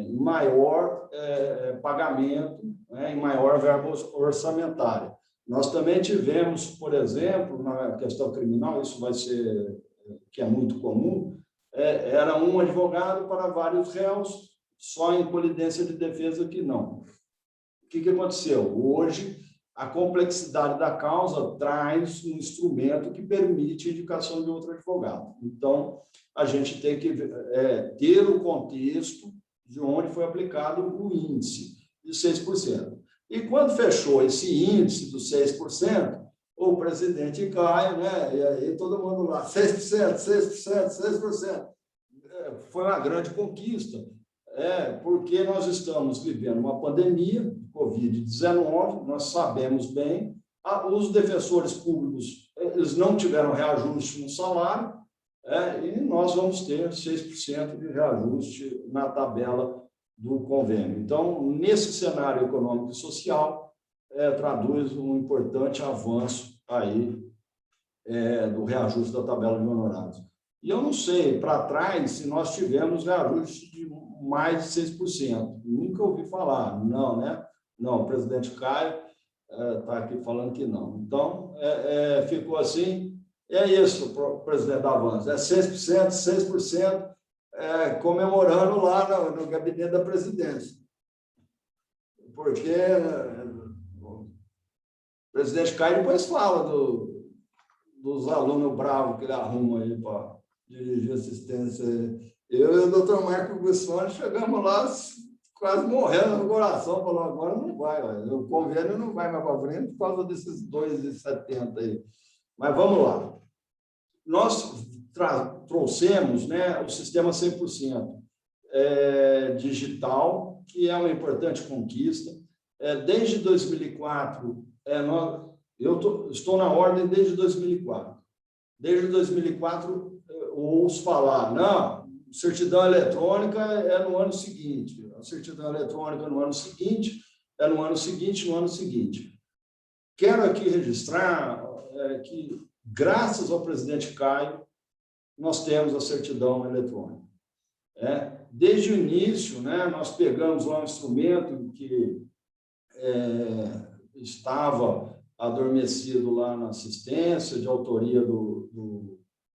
em maior pagamento, em maior verba orçamentária. Nós também tivemos, por exemplo, na questão criminal, isso vai ser, que é muito comum, era um advogado para vários réus, só em colidência de defesa que não. O que aconteceu? Hoje, a complexidade da causa traz um instrumento que permite a indicação de outro advogado. Então, a gente tem que ter o contexto de onde foi aplicado o índice de 6%. E quando fechou esse índice dos 6%, o presidente Caio, né, e aí todo mundo lá, 6%, 6%, 6%. Foi uma grande conquista, porque nós estamos vivendo uma pandemia, Covid-19, nós sabemos bem, os defensores públicos eles não tiveram reajuste no salário, e nós vamos ter 6% de reajuste na tabela do convênio. Então, nesse cenário econômico e social, traduz um importante avanço aí do reajuste da tabela de honorários. E eu não sei, para trás, se nós tivemos reajuste de mais de 6%. Nunca ouvi falar, não, né? Não, o presidente Caio está aqui falando que não. Então, ficou assim, isso, presidente da Avanço, 6%, 6%, comemorando lá no gabinete da presidência. Porque o presidente Caio depois fala dos alunos bravos que ele arruma aí para dirigir assistência. Eu e o doutor Marco Bussoni chegamos lá quase morrendo no coração, falou, agora não vai, o convênio não vai mais para frente por causa desses 2,70 aí. Mas vamos lá. Nós trouxemos, né, o sistema 100% digital, que é uma importante conquista. Desde 2004, estou na ordem desde 2004. Desde 2004, eu ouço falar, não, certidão eletrônica é no ano seguinte, a certidão eletrônica no ano seguinte, é no ano seguinte, no ano seguinte. Quero aqui registrar que, graças ao presidente Caio, nós temos a certidão eletrônica. Desde o início, né, nós pegamos lá um instrumento que estava adormecido lá na assistência, de autoria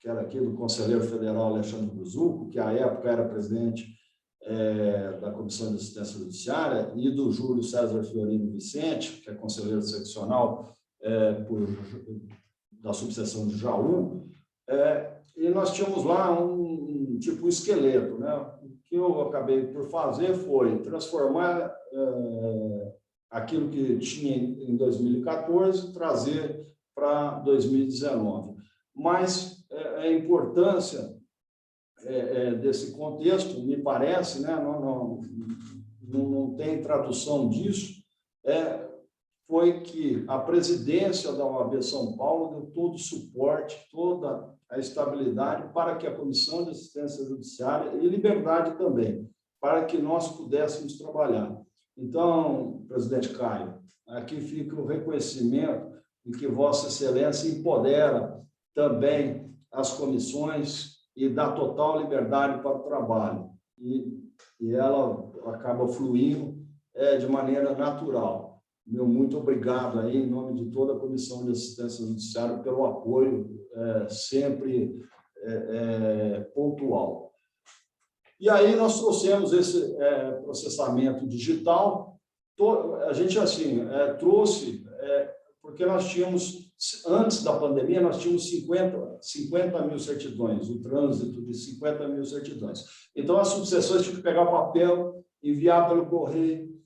que era aqui do conselheiro federal Alexandre Buzuco, que à época era presidente da Comissão de Assistência Judiciária, e do Júlio César Fiorino Vicente, que é conselheiro seccional da subseção de Jaú, e nós tínhamos lá um esqueleto, né? O que eu acabei por fazer foi transformar aquilo que tinha em 2014, trazer para 2019. Mas a importância desse contexto, me parece, né, não tem tradução disso, foi que a presidência da OAB São Paulo deu todo o suporte, toda a estabilidade para que a Comissão de Assistência Judiciária, e liberdade também, para que nós pudéssemos trabalhar. Então, presidente Caio, aqui fica o reconhecimento de que Vossa Excelência empodera também as comissões e dá total liberdade para o trabalho. E ela acaba fluindo de maneira natural. Meu muito obrigado aí, em nome de toda a Comissão de Assistência Judiciária, pelo apoio sempre pontual. E aí nós trouxemos esse processamento digital. A gente, assim, trouxe, porque nós tínhamos, antes da pandemia, nós tínhamos 50 mil certidões, o trânsito de 50 mil certidões. Então, as subseções tinham que pegar papel, enviar pelo correio,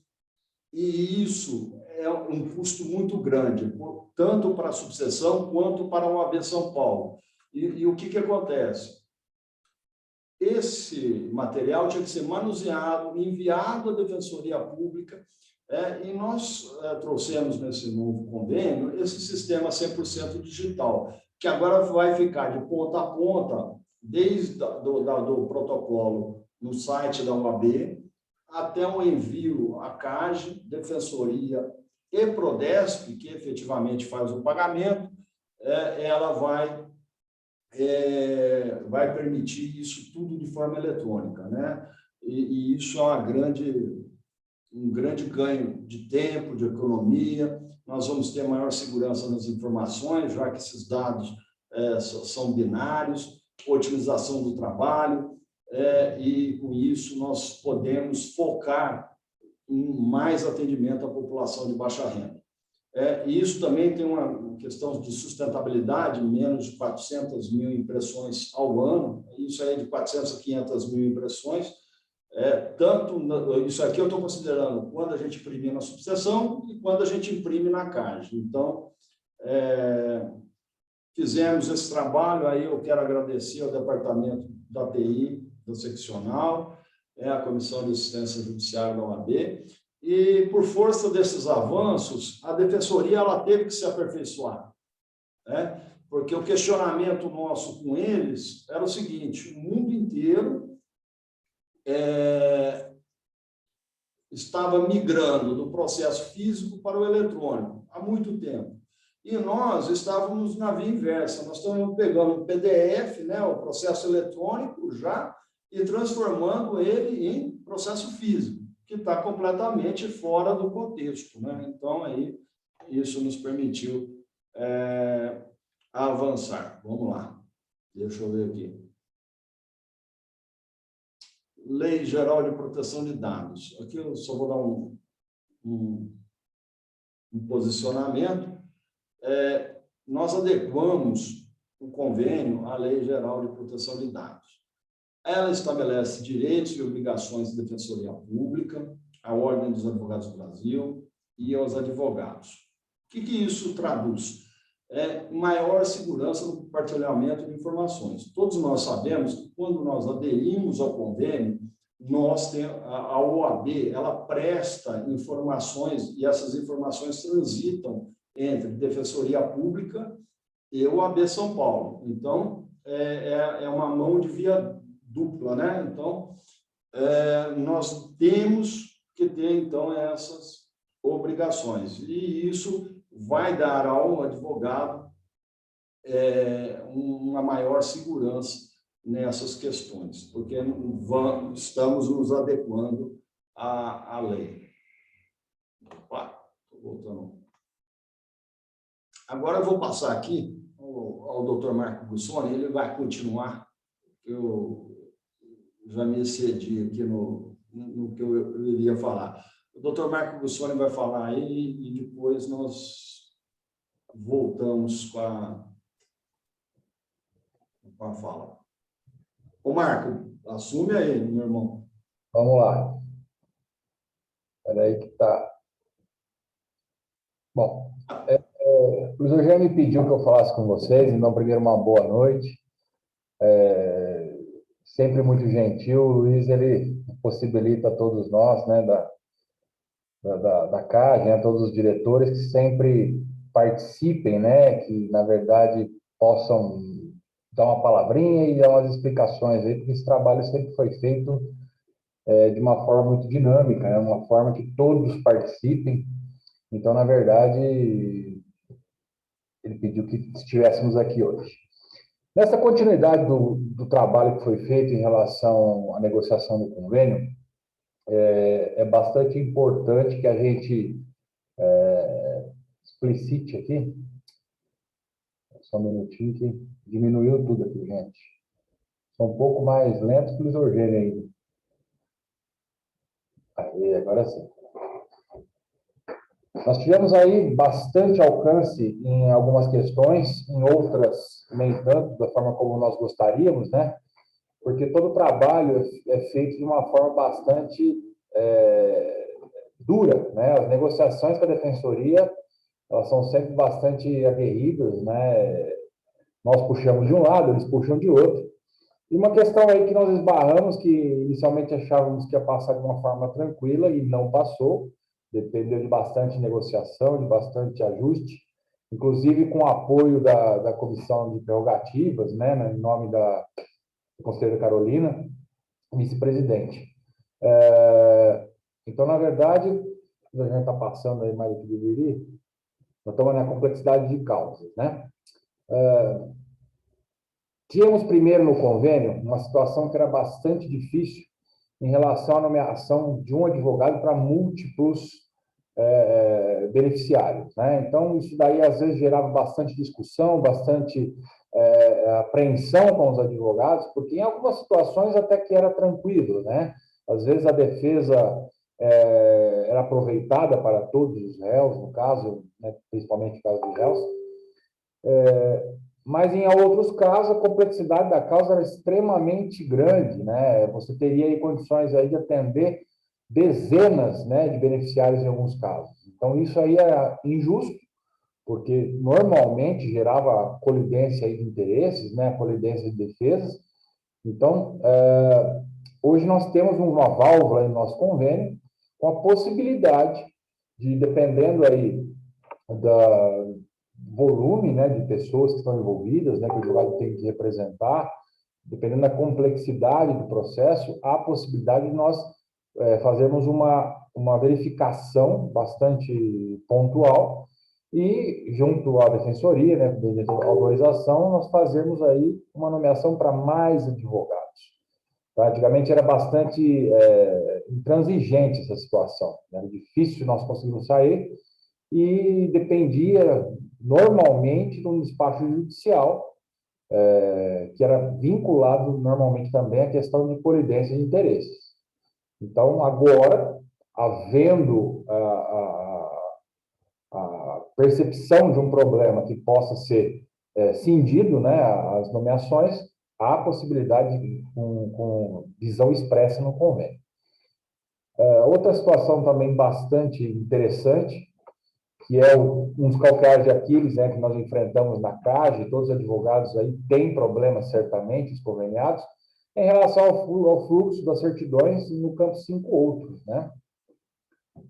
e isso é um custo muito grande, tanto para a subseção quanto para a OAB São Paulo. E o que acontece? Esse material tinha que ser manuseado, enviado à Defensoria Pública, e nós trouxemos nesse novo convênio esse sistema 100% digital, que agora vai ficar de ponta a ponta, desde do protocolo no site da OAB, até o envio à CAGE, Defensoria e Prodesp, que efetivamente faz o pagamento, ela vai permitir isso tudo de forma eletrônica, né? E isso é um grande ganho de tempo, de economia. Nós vamos ter maior segurança nas informações, já que esses dados são binários, otimização do trabalho, e com isso nós podemos focar em mais atendimento à população de baixa renda. E isso também tem uma questão de sustentabilidade, menos de 400 mil impressões ao ano, isso aí de 400 a 500 mil impressões, isso aqui eu estou considerando quando a gente imprime na subseção e quando a gente imprime na CAGE. Então, fizemos esse trabalho, aí eu quero agradecer ao Departamento da TI, do seccional, a Comissão de Assistência Judiciária da OAB, e por força desses avanços, a Defensoria ela teve que se aperfeiçoar, porque o questionamento nosso com eles era o seguinte: o mundo inteiro estava migrando do processo físico para o eletrônico há muito tempo. E nós estávamos na via inversa, nós estamos pegando o PDF, né, o processo eletrônico já, e transformando ele em processo físico, que está completamente fora do contexto, né? Então, aí, isso nos permitiu avançar. Vamos lá. Deixa eu ver aqui. Lei Geral de Proteção de Dados. Aqui eu só vou dar um posicionamento. Nós adequamos o convênio à Lei Geral de Proteção de Dados. Ela estabelece direitos e obrigações da Defensoria Pública, à Ordem dos Advogados do Brasil e aos advogados. O que isso traduz? Maior segurança no compartilhamento de informações. Todos nós sabemos que quando nós aderimos ao convênio, a OAB ela presta informações e essas informações transitam entre Defensoria Pública e OAB São Paulo. Então, é uma mão de via dupla, né? Então, nós temos que ter, então, essas obrigações. E isso vai dar ao advogado uma maior segurança nessas questões, porque estamos nos adequando à lei. Opa, estou voltando. Agora eu vou passar aqui ao Dr. Marco Gussoni, ele vai continuar. Eu já me excedi aqui no que eu iria falar. O Dr. Marco Gussoni vai falar aí e depois nós voltamos com a fala. Ô, Marco, assume aí, meu irmão. Vamos lá. Espera aí que tá. Bom, o Luiz Eugênio me pediu que eu falasse com vocês, então, primeiro, uma boa noite. Sempre muito gentil. O Luiz, ele possibilita a todos nós, né, da CAGE, né, todos os diretores que sempre participem, né, que, na verdade, possam dar uma palavrinha e dar umas explicações aí, porque esse trabalho sempre foi feito de uma forma muito dinâmica, né, uma forma que todos participem. Então, na verdade, ele pediu que estivéssemos aqui hoje. Nessa continuidade do trabalho que foi feito em relação à negociação do convênio, é bastante importante que a gente explicite aqui. Só um minutinho que diminuiu tudo aqui, gente. Sou um pouco mais lento que o Luiz Eugênio ainda. Aí, agora sim. Nós tivemos aí bastante alcance em algumas questões, em outras nem tanto, da forma como nós gostaríamos, né? Porque todo o trabalho é feito de uma forma bastante dura, né? As negociações com a defensoria, elas são sempre bastante aguerridas, né? Nós puxamos de um lado, eles puxam de outro. E uma questão aí que nós esbarramos, que inicialmente achávamos que ia passar de uma forma tranquila e não passou, dependeu de bastante negociação, de bastante ajuste, inclusive com o apoio da Comissão de Prerrogativas, né, em nome da conselheira Carolina, vice-presidente. Então, na verdade, a gente está passando aí mais do que deveria, nós estamos na complexidade de causas, né? Tínhamos primeiro no convênio uma situação que era bastante difícil em relação à nomeação de um advogado para múltiplos beneficiários, né? Então, isso daí às vezes gerava bastante discussão, bastante apreensão com os advogados, porque em algumas situações até que era tranquilo, né? Às vezes a defesa era aproveitada para todos os réus, no caso, né, principalmente no caso dos réus, mas em outros casos a complexidade da causa era extremamente grande, né? Você teria aí condições aí de atender dezenas, né, de beneficiários em alguns casos. Então isso aí é injusto, porque normalmente gerava colidência aí de interesses, né, colidência de defesas. Então hoje nós temos uma válvula no nosso convênio com a possibilidade de, dependendo aí do volume, né, de pessoas que estão envolvidas, né, que o advogado tem que representar, dependendo da complexidade do processo, há a possibilidade de nós fazermos uma verificação bastante pontual e, junto à defensoria, né, de autorização, nós fazermos aí uma nomeação para mais advogados. Antigamente era bastante intransigente essa situação, né? Era difícil nós conseguirmos sair e dependia normalmente de um despacho judicial, que era vinculado normalmente também à questão de colidência de interesses. Então, agora, havendo a percepção de um problema que possa ser cindido, né, as nomeações, há a possibilidade com visão expressa no convênio. Outra situação também bastante interessante, que é um dos calcanhares de Aquiles, né, que nós enfrentamos na CAGE, todos os advogados aí têm problemas certamente, os conveniados, em relação ao fluxo das certidões no campo 5 outros, né?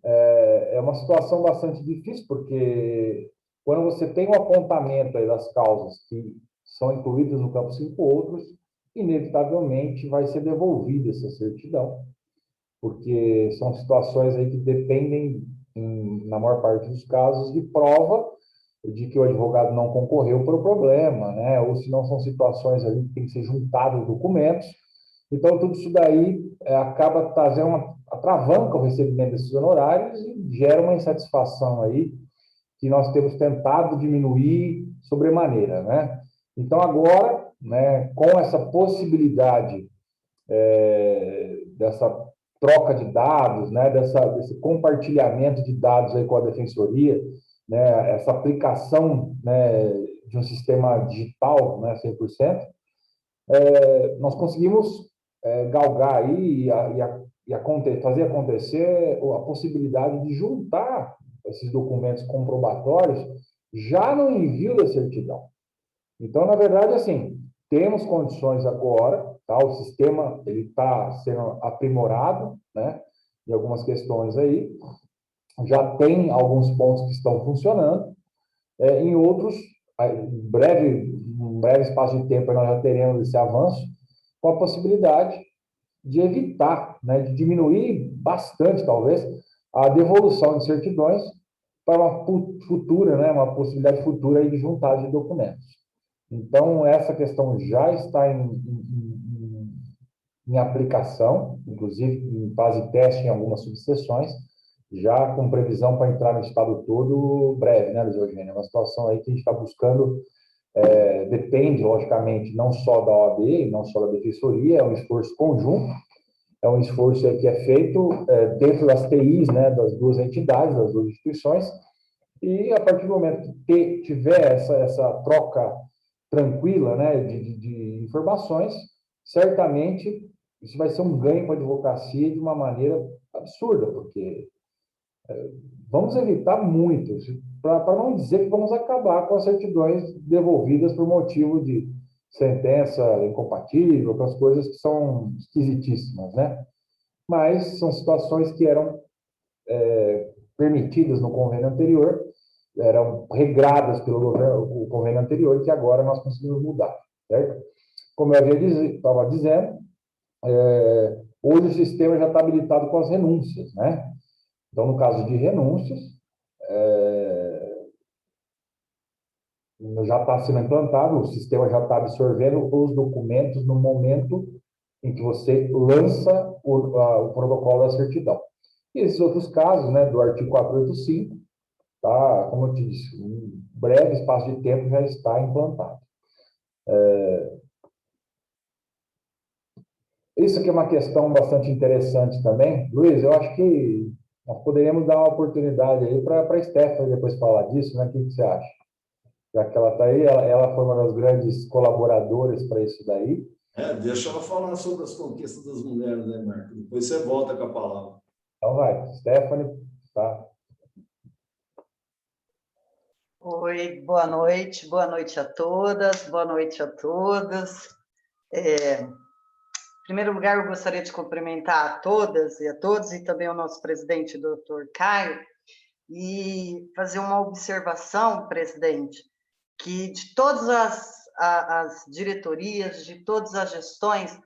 É uma situação bastante difícil, porque quando você tem um apontamento aí das causas que são incluídas no campo 5 outros, inevitavelmente vai ser devolvida essa certidão, porque são situações aí que dependem, na maior parte dos casos, de prova de que o advogado não concorreu para o problema, né? Ou se não são situações ali que tem que ser juntados documentos. Então, tudo isso daí acaba trazendo atravanca o recebimento desses honorários e gera uma insatisfação aí que nós temos tentado diminuir sobremaneira, né? Então, agora, né, com essa possibilidade dessa troca de dados, né, desse compartilhamento de dados aí com a defensoria, né, essa aplicação, né, de um sistema digital, né, 100%, nós conseguimos galgar aí fazer acontecer a possibilidade de juntar esses documentos comprobatórios já no envio da certidão. Então, na verdade, assim, temos condições agora, tá? O sistema ele está sendo aprimorado, né? Em algumas questões aí, já tem alguns pontos que estão funcionando, em outros, um breve espaço de tempo, nós já teremos esse avanço, com a possibilidade de evitar, né, de diminuir bastante, talvez, a devolução de certidões para uma futura, né, uma possibilidade futura aí de juntar de documentos. Então, essa questão já está em aplicação, inclusive em fase de teste em algumas subseções, já com previsão para entrar no estado todo breve, né, Luiz Eugênio? É uma situação aí que a gente está buscando, depende, logicamente, não só da OAB, não só da Defensoria, é um esforço conjunto, é um esforço aí que é feito dentro das TIs, né, das duas entidades, das duas instituições, e a partir do momento que tiver essa troca tranquila, né, de informações, certamente isso vai ser um ganho para a advocacia de uma maneira absurda, porque vamos evitar muito, para não dizer que vamos acabar com as certidões devolvidas por motivo de sentença incompatível, com as coisas que são esquisitíssimas, né? Mas são situações que eram permitidas no convênio anterior, eram regradas pelo o convênio anterior, que agora nós conseguimos mudar, certo? Como eu estava dizendo, hoje o sistema já está habilitado com as renúncias, né? Então, no caso de renúncias, já está sendo implantado, o sistema já está absorvendo os documentos no momento em que você lança o protocolo da certidão. E esses outros casos, né, do artigo 485, tá, como eu disse, um breve espaço de tempo já está implantado. Isso aqui é uma questão bastante interessante também. Luiz, eu acho que nós poderíamos dar uma oportunidade aí para a Stephanie depois falar disso, né? O que você acha? Já que ela está aí, ela foi uma das grandes colaboradoras para isso daí. Deixa ela falar sobre as conquistas das mulheres, né, Marco? Depois você volta com a palavra. Então vai, Stephanie, tá? Oi, boa noite a todas, boa noite a todos. Em primeiro lugar, eu gostaria de cumprimentar a todas e a todos, e também o nosso presidente, doutor Caio, e fazer uma observação, presidente, que de todas as diretorias, de todas as gestões,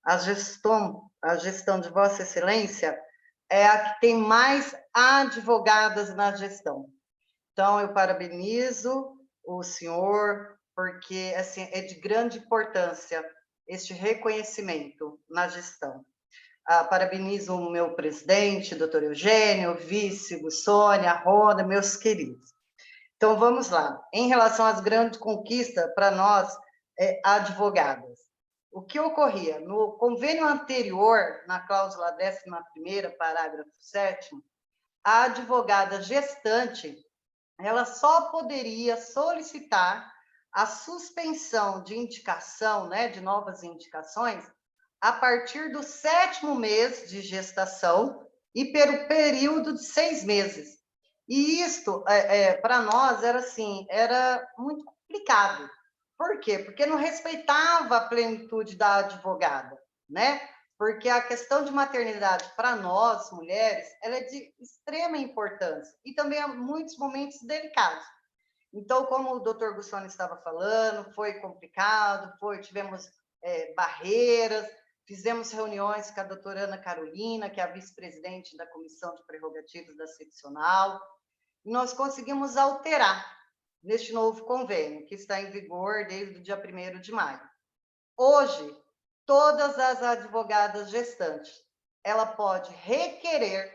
a gestão de Vossa Excelência é a que tem mais advogadas na gestão. Então, eu parabenizo o senhor, porque assim, é de grande importância este reconhecimento na gestão. Parabenizo o meu presidente, doutor Eugênio, vice, Sônia, Rona, meus queridos. Então, vamos lá. Em relação às grandes conquistas para nós, advogadas, o que ocorria? No convênio anterior, na cláusula 11ª, parágrafo 7º, a advogada gestante, ela só poderia solicitar a suspensão de indicação, né, de novas indicações, a partir do 7º mês de gestação e pelo período de 6 meses. E isto, para nós, era muito complicado. Por quê? Porque não respeitava a plenitude da advogada, né? Porque a questão de maternidade, para nós, mulheres, ela é de extrema importância e também há muitos momentos delicados. Então, como o doutor Gussoni estava falando, foi complicado, tivemos barreiras, fizemos reuniões com a doutora Ana Carolina, que é a vice-presidente da Comissão de Prerrogativas da Seccional, e nós conseguimos alterar neste novo convênio, que está em vigor desde o dia 1º de maio. Hoje, todas as advogadas gestantes, ela pode requerer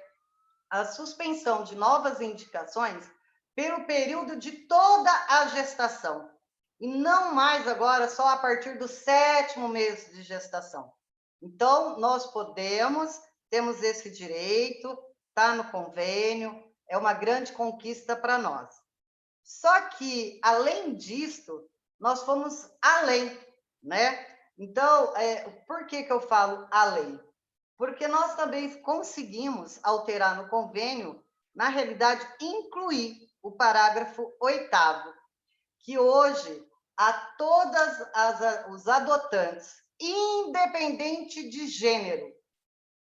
a suspensão de novas indicações pelo período de toda a gestação, e não mais agora só a partir do 7º mês de gestação. Então, nós temos esse direito, está no convênio, é uma grande conquista para nós. Só que, além disso, nós fomos além, né? Então, por que eu falo além? Porque nós também conseguimos alterar no convênio, na realidade, incluir o parágrafo 8º, que hoje a todos os adotantes, independente de gênero,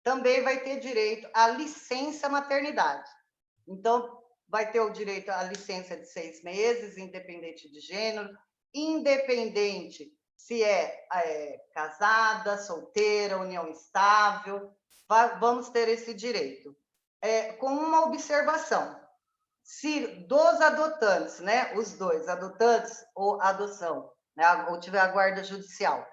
também vai ter direito à licença maternidade. Então, vai ter o direito à licença de 6 meses, independente de gênero, independente se é casada, solteira, união estável, vamos ter esse direito. Com uma observação, se dos adotantes, né, os dois, adotantes ou adoção, né, ou tiver a guarda judicial,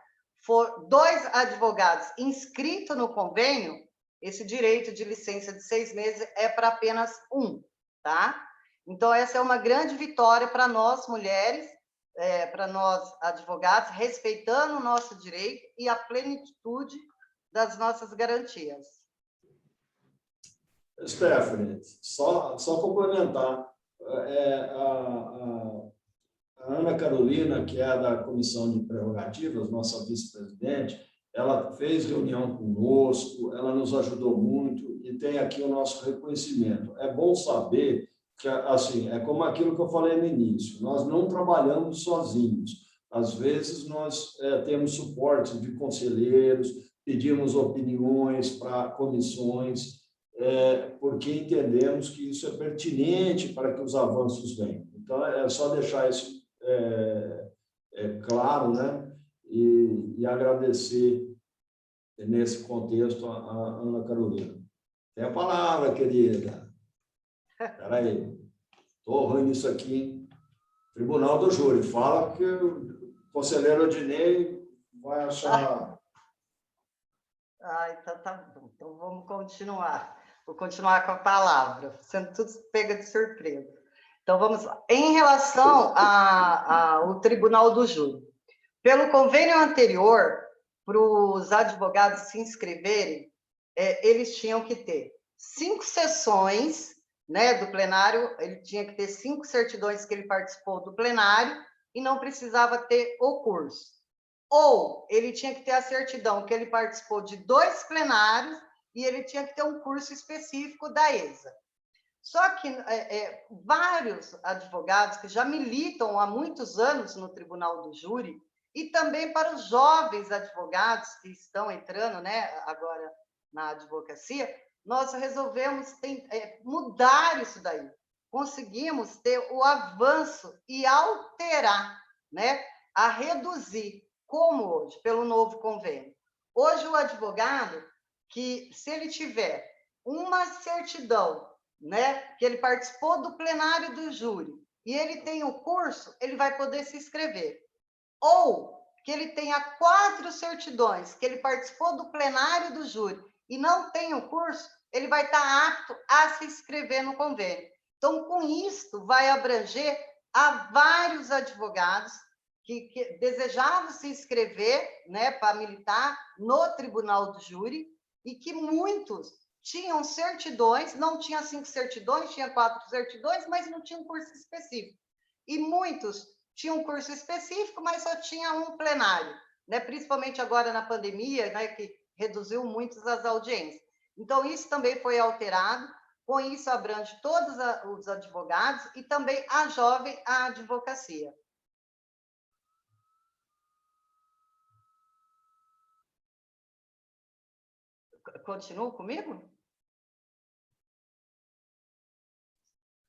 for 2 advogados inscritos no convênio, esse direito de licença de 6 meses é para apenas 1, tá? Então, essa é uma grande vitória para nós, mulheres, para nós, advogados, respeitando o nosso direito e a plenitude das nossas garantias. Stephanie, só complementar. A Ana Carolina, que é da Comissão de Prerrogativas, nossa vice-presidente, ela fez reunião conosco, ela nos ajudou muito e tem aqui o nosso reconhecimento. É bom saber que, assim, é como aquilo que eu falei no início, nós não trabalhamos sozinhos. Às vezes, nós temos suporte de conselheiros, pedimos opiniões para comissões, porque entendemos que isso é pertinente para que os avanços venham. Então, é só deixar isso claro, né? E agradecer, nesse contexto, a Ana Carolina. Tem a palavra, querida. Espera aí. Estou ruim nisso aqui, hein? Tribunal do Júri. Fala que o conselheiro Odinei vai achar... Então tá bom. Então vamos continuar. Vou continuar com a palavra, sendo tudo pega de surpresa. Então vamos lá. Em relação ao Tribunal do Júri, pelo convênio anterior, para os advogados se inscreverem, eles tinham que ter 5 sessões, né, do plenário, ele tinha que ter 5 certidões que ele participou do plenário e não precisava ter o curso. Ou ele tinha que ter a certidão que ele participou de 2 plenários e ele tinha que ter um curso específico da ESA. Só que vários advogados que já militam há muitos anos no Tribunal do Júri, e também para os jovens advogados que estão entrando, né, agora na advocacia, nós resolvemos mudar isso daí. Conseguimos ter o avanço e alterar, né, a reduzir, como hoje, pelo novo convênio. Hoje, o advogado, que se ele tiver uma certidão, né, que ele participou do plenário do júri, e ele tem o curso, ele vai poder se inscrever. Ou que ele tenha 4 certidões, que ele participou do plenário do júri e não tem o curso, ele vai estar apto a se inscrever no convênio. Então, com isto, vai abranger a vários advogados que desejavam se inscrever, né, para militar no Tribunal do Júri, e que muitos tinham certidões, não tinha 5 certidões, tinha 4 certidões, mas não tinha um curso específico. E muitos tinham um curso específico, mas só tinha um plenário, né? Principalmente agora na pandemia, né, que reduziu muito as audiências. Então, isso também foi alterado, com isso abrange todos os advogados e também a jovem advocacia. Continuo comigo?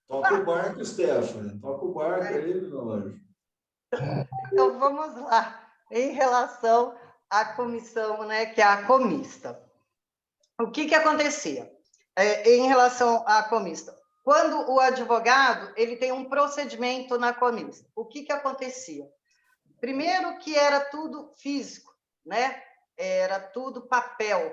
Toca o barco, Stephanie. Toca o barco aí, meu anjo. Então, vamos lá. Em relação a comissão, né, que é a comista. O que acontecia em relação à comista? Quando o advogado ele tem um procedimento na comista, o que acontecia? Primeiro que era tudo físico, né? Era tudo papel.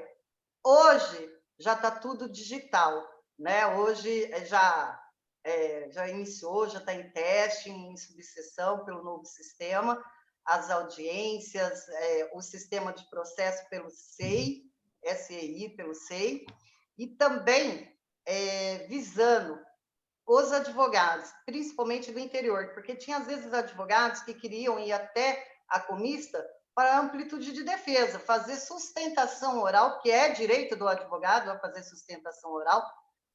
Hoje já está tudo digital, né? Hoje já iniciou, já está em teste, em subseção pelo novo sistema, as audiências, o sistema de processo pelo SEI, pelo SEI, e também visando os advogados, principalmente do interior, porque tinha às vezes advogados que queriam ir até a comista para amplitude de defesa, fazer sustentação oral, que é direito do advogado a fazer sustentação oral,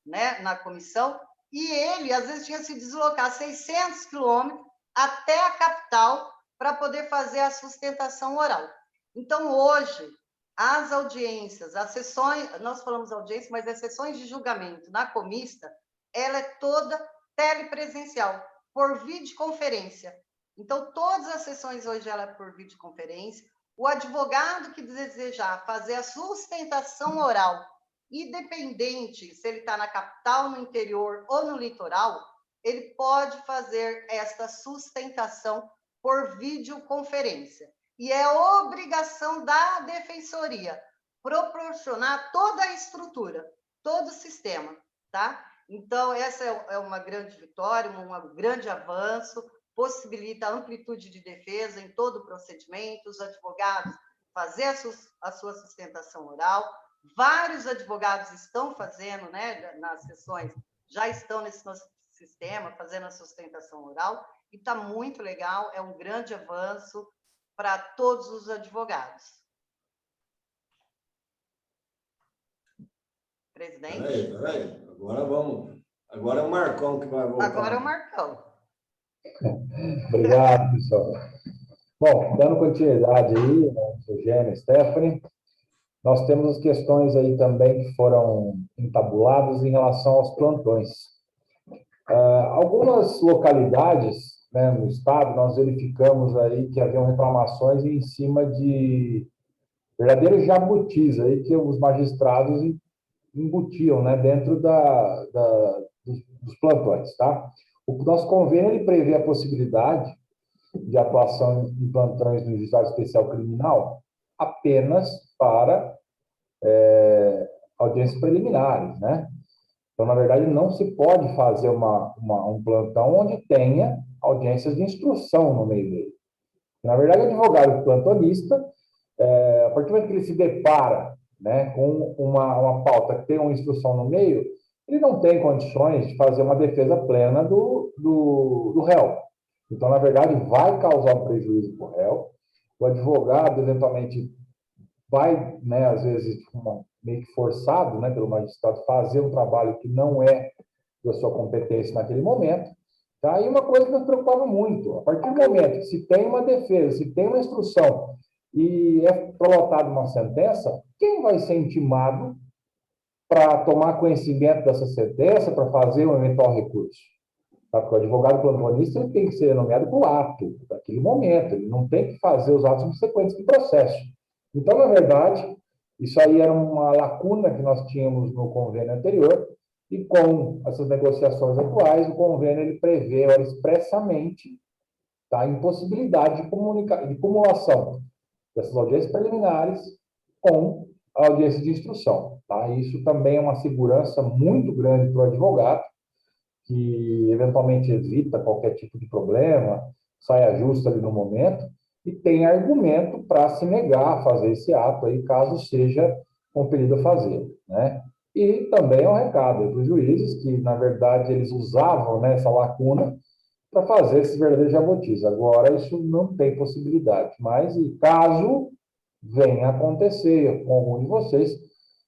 né, na comissão, e ele às vezes tinha que se deslocar 600 quilômetros até a capital para poder fazer a sustentação oral. Então, hoje, as audiências, as sessões, nós falamos audiência, mas as sessões de julgamento na comista, ela é toda telepresencial, por videoconferência. Então, todas as sessões hoje ela é por videoconferência. O advogado que desejar fazer a sustentação oral, independente se ele está na capital, no interior ou no litoral, ele pode fazer esta sustentação por videoconferência. E é obrigação da defensoria proporcionar toda a estrutura, todo o sistema, tá? Então, essa é uma grande vitória, um grande avanço, possibilita a amplitude de defesa em todo o procedimento, os advogados fazer a sua sustentação oral. Vários advogados estão fazendo, né, nas sessões, já estão nesse nosso sistema, fazendo a sustentação oral, e está muito legal, é um grande avanço para todos os advogados. Presidente? Peraí. Agora é o Marcão que vai voltar. Agora é o Marcão. Obrigado, pessoal. Bom, dando continuidade aí, Eugênio e Stephanie, nós temos as questões aí também que foram entabuladas em relação aos plantões. Algumas localidades, né, no estado, nós verificamos aí que haviam reclamações em cima de verdadeiros jabutis aí que os magistrados embutiam, né, dentro dos plantões, tá? O nosso convênio ele prevê a possibilidade de atuação em plantões no Juizado Especial Criminal apenas para audiências preliminares, né? Então, na verdade, não se pode fazer um plantão onde tenha audiências de instrução no meio dele. Na verdade, o advogado plantonista, a partir do momento que ele se depara, né, com uma pauta que tem uma instrução no meio, ele não tem condições de fazer uma defesa plena do réu. Então, na verdade, vai causar um prejuízo para o réu. O advogado, eventualmente, vai, né, às vezes, meio que forçado, né, pelo magistrado, fazer um trabalho que não é da sua competência naquele momento. Tá? E uma coisa que nos preocupava muito, a partir do momento que se tem uma defesa, se tem uma instrução e é prolotada uma sentença, quem vai ser intimado para tomar conhecimento dessa sentença, para fazer um eventual recurso? Tá? Porque o advogado plantonista ele tem que ser nomeado por ato, naquele momento, ele não tem que fazer os atos subsequentes do processo. Então, na verdade, isso aí era uma lacuna que nós tínhamos no convênio anterior, e com essas negociações atuais, o convênio ele prevê expressamente, tá, a impossibilidade de cumulação dessas audiências preliminares com a audiência de instrução. Tá? Isso também é uma segurança muito grande para o advogado, que eventualmente evita qualquer tipo de problema, saia justa ali no momento, e tem argumento para se negar a fazer esse ato aí, caso seja compelido a fazer, né? E também é um recado para os juízes que, na verdade, eles usavam, né, essa lacuna para fazer esses verdadeiros jabutis. Agora, isso não tem possibilidade, mas caso venha a acontecer com algum de vocês,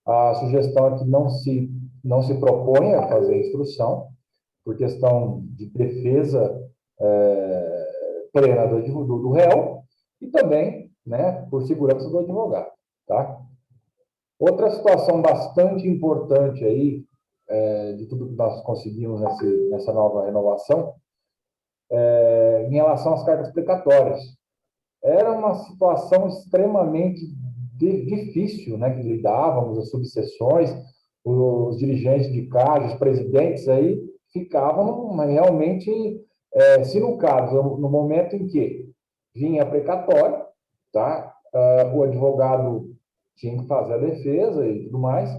a sugestão é que não se proponha a fazer a instrução, por questão de defesa plena do réu, e também, né, por segurança do advogado, tá? Outra situação bastante importante aí, de tudo que nós conseguimos nessa nova renovação, em relação às cartas precatórias. era uma situação extremamente difícil, né, que lidávamos, as subseções, os dirigentes de CAG, os presidentes aí, ficavam realmente sinucados no momento em que vinha precatório, tá? O advogado tinha que fazer a defesa e tudo mais.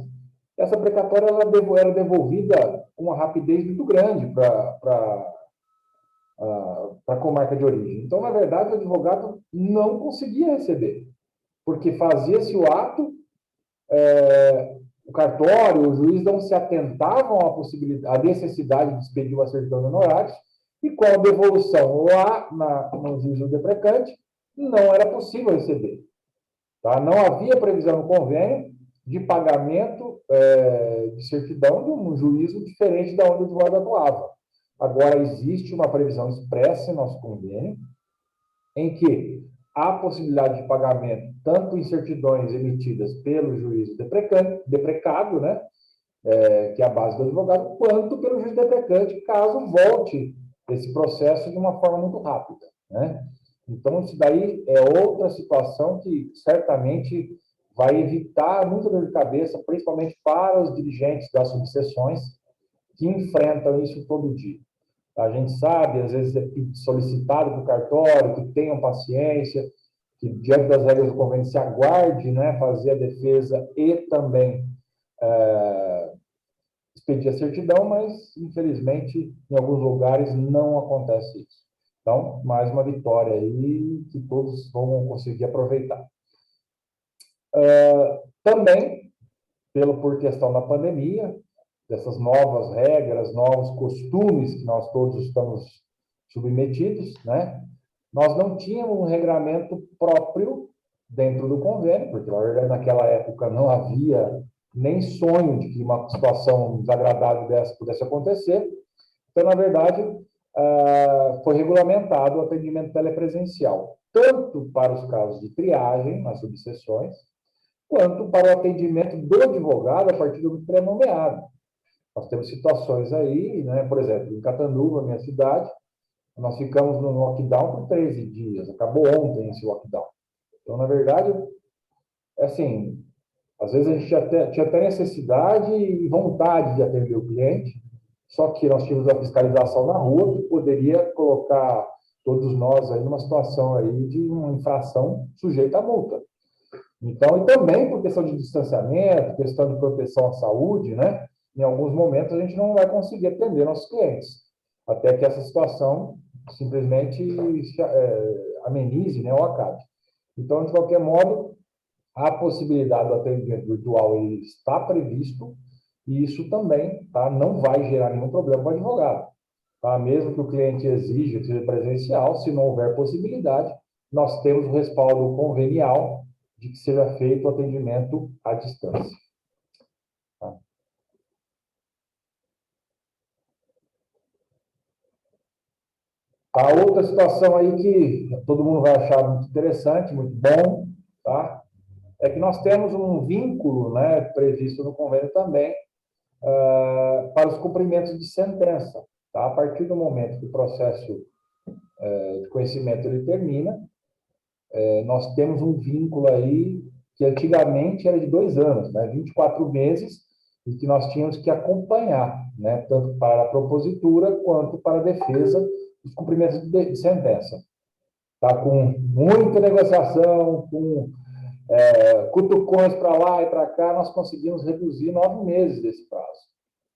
Essa precatória ela era devolvida com uma rapidez muito grande para a comarca de origem. Então, na verdade, o advogado não conseguia receber, porque fazia-se o ato, o cartório, o juiz não se atentavam à possibilidade, à necessidade de expedir uma certidão de honorários, e com a devolução lá no juízo deprecante, não era possível receber. Tá? Não havia previsão no convênio de pagamento de certidão de um juízo diferente da onde o advogado atuava. Agora, existe uma previsão expressa em nosso convênio, em que há possibilidade de pagamento tanto em certidões emitidas pelo juízo deprecado, né, que é a base do advogado, quanto pelo juiz deprecante, caso volte esse processo de uma forma muito rápida, né? Então, isso daí é outra situação que certamente vai evitar muita dor de cabeça, principalmente para os dirigentes das subseções que enfrentam isso todo dia. A gente sabe, às vezes é solicitado para o cartório que tenham paciência, que diante das regras do convênio se aguarde, né, fazer a defesa e também expedir a certidão, mas, infelizmente, em alguns lugares não acontece isso. Então, mais uma vitória aí que todos vão conseguir aproveitar. Também, por questão da pandemia, dessas novas regras, novos costumes que nós todos estamos submetidos, né? Nós não tínhamos um regramento próprio dentro do convênio, porque, na verdade, naquela época não havia nem sonho de que uma situação desagradável dessa pudesse acontecer. Então, na verdade, foi regulamentado o atendimento telepresencial, tanto para os casos de triagem nas subseções, quanto para o atendimento do advogado a partir do pré-nomeado. Nós temos situações aí, né? Por exemplo, em Catanduva, minha cidade, nós ficamos no lockdown por 13 dias, acabou ontem esse lockdown. Então, na verdade, assim, às vezes a gente tinha até necessidade e vontade de atender o cliente, só que nós tínhamos a fiscalização na rua que poderia colocar todos nós aí numa situação aí de uma infração sujeita à multa. Então, e também por questão de distanciamento, questão de proteção à saúde, né? Em alguns momentos a gente não vai conseguir atender nossos clientes, até que essa situação simplesmente amenize, né, ou acabe. Então, de qualquer modo, a possibilidade do atendimento virtual ele está previsto, e isso também, tá, não vai gerar nenhum problema para o advogado. Tá? Mesmo que o cliente exija que seja presencial, se não houver possibilidade, nós temos o respaldo convenial de que seja feito o atendimento à distância. Tá? A outra situação aí que todo mundo vai achar muito interessante, muito bom, tá? É que nós temos um vínculo, né, previsto no convênio também, para os cumprimentos de sentença. Tá? A partir do momento que o processo de conhecimento ele termina, nós temos um vínculo aí que antigamente era de 2 anos, né, 24 meses, e que nós tínhamos que acompanhar, né, tanto para a propositura quanto para a defesa, os cumprimentos de sentença. Tá? Com muita negociação, com cutucões para lá e para cá, nós conseguimos reduzir 9 meses desse prazo.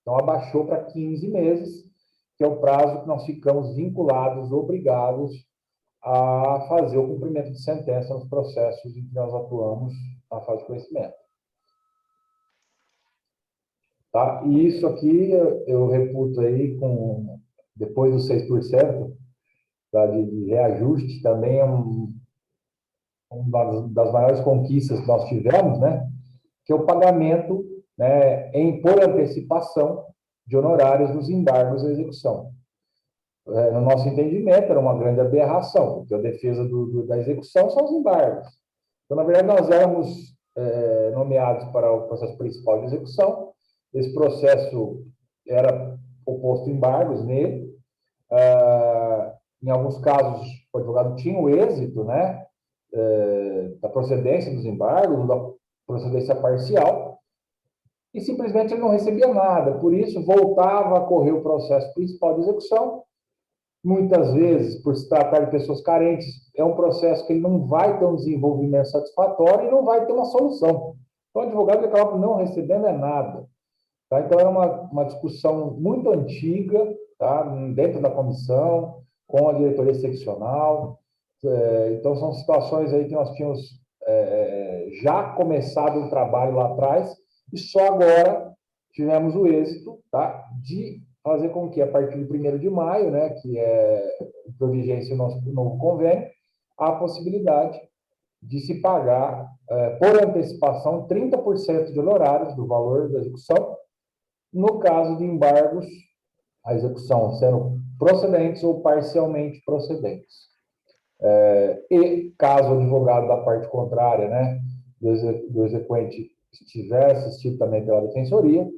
Então, abaixou para 15 meses, que é o prazo que nós ficamos vinculados, obrigados a fazer o cumprimento de sentença nos processos em que nós atuamos na fase de conhecimento. Tá? E isso aqui eu reputo aí, depois dos 6%, tá, de reajuste, também é uma das maiores conquistas que nós tivemos, né? Que é o pagamento, né, por antecipação de honorários nos embargos à execução. No nosso entendimento, era uma grande aberração, porque a defesa da execução são os embargos. Então, na verdade, nós éramos nomeados para o processo principal de execução, esse processo era oposto embargos nele, em alguns casos, o advogado tinha o êxito, né, da procedência dos embargos, da procedência parcial, e simplesmente ele não recebia nada. Por isso, voltava a correr o processo principal de execução. Muitas vezes, por se tratar de pessoas carentes, é um processo que ele não vai ter um desenvolvimento satisfatório e não vai ter uma solução. Então, o advogado acaba não recebendo nada. Tá? Então, era uma discussão muito antiga, tá? Dentro da comissão, com a diretoria seccional. Então, são situações aí que nós tínhamos já começado o trabalho lá atrás e só agora tivemos o êxito, tá? De fazer com que, a partir de 1º de maio, né, que é por vigência o nosso novo convênio, a possibilidade de se pagar, por antecipação, 30% de honorários do valor da execução, no caso de embargos, a execução sendo procedentes ou parcialmente procedentes. E caso o advogado da parte contrária, né, do exequente, estiver assistido também pela defensoria,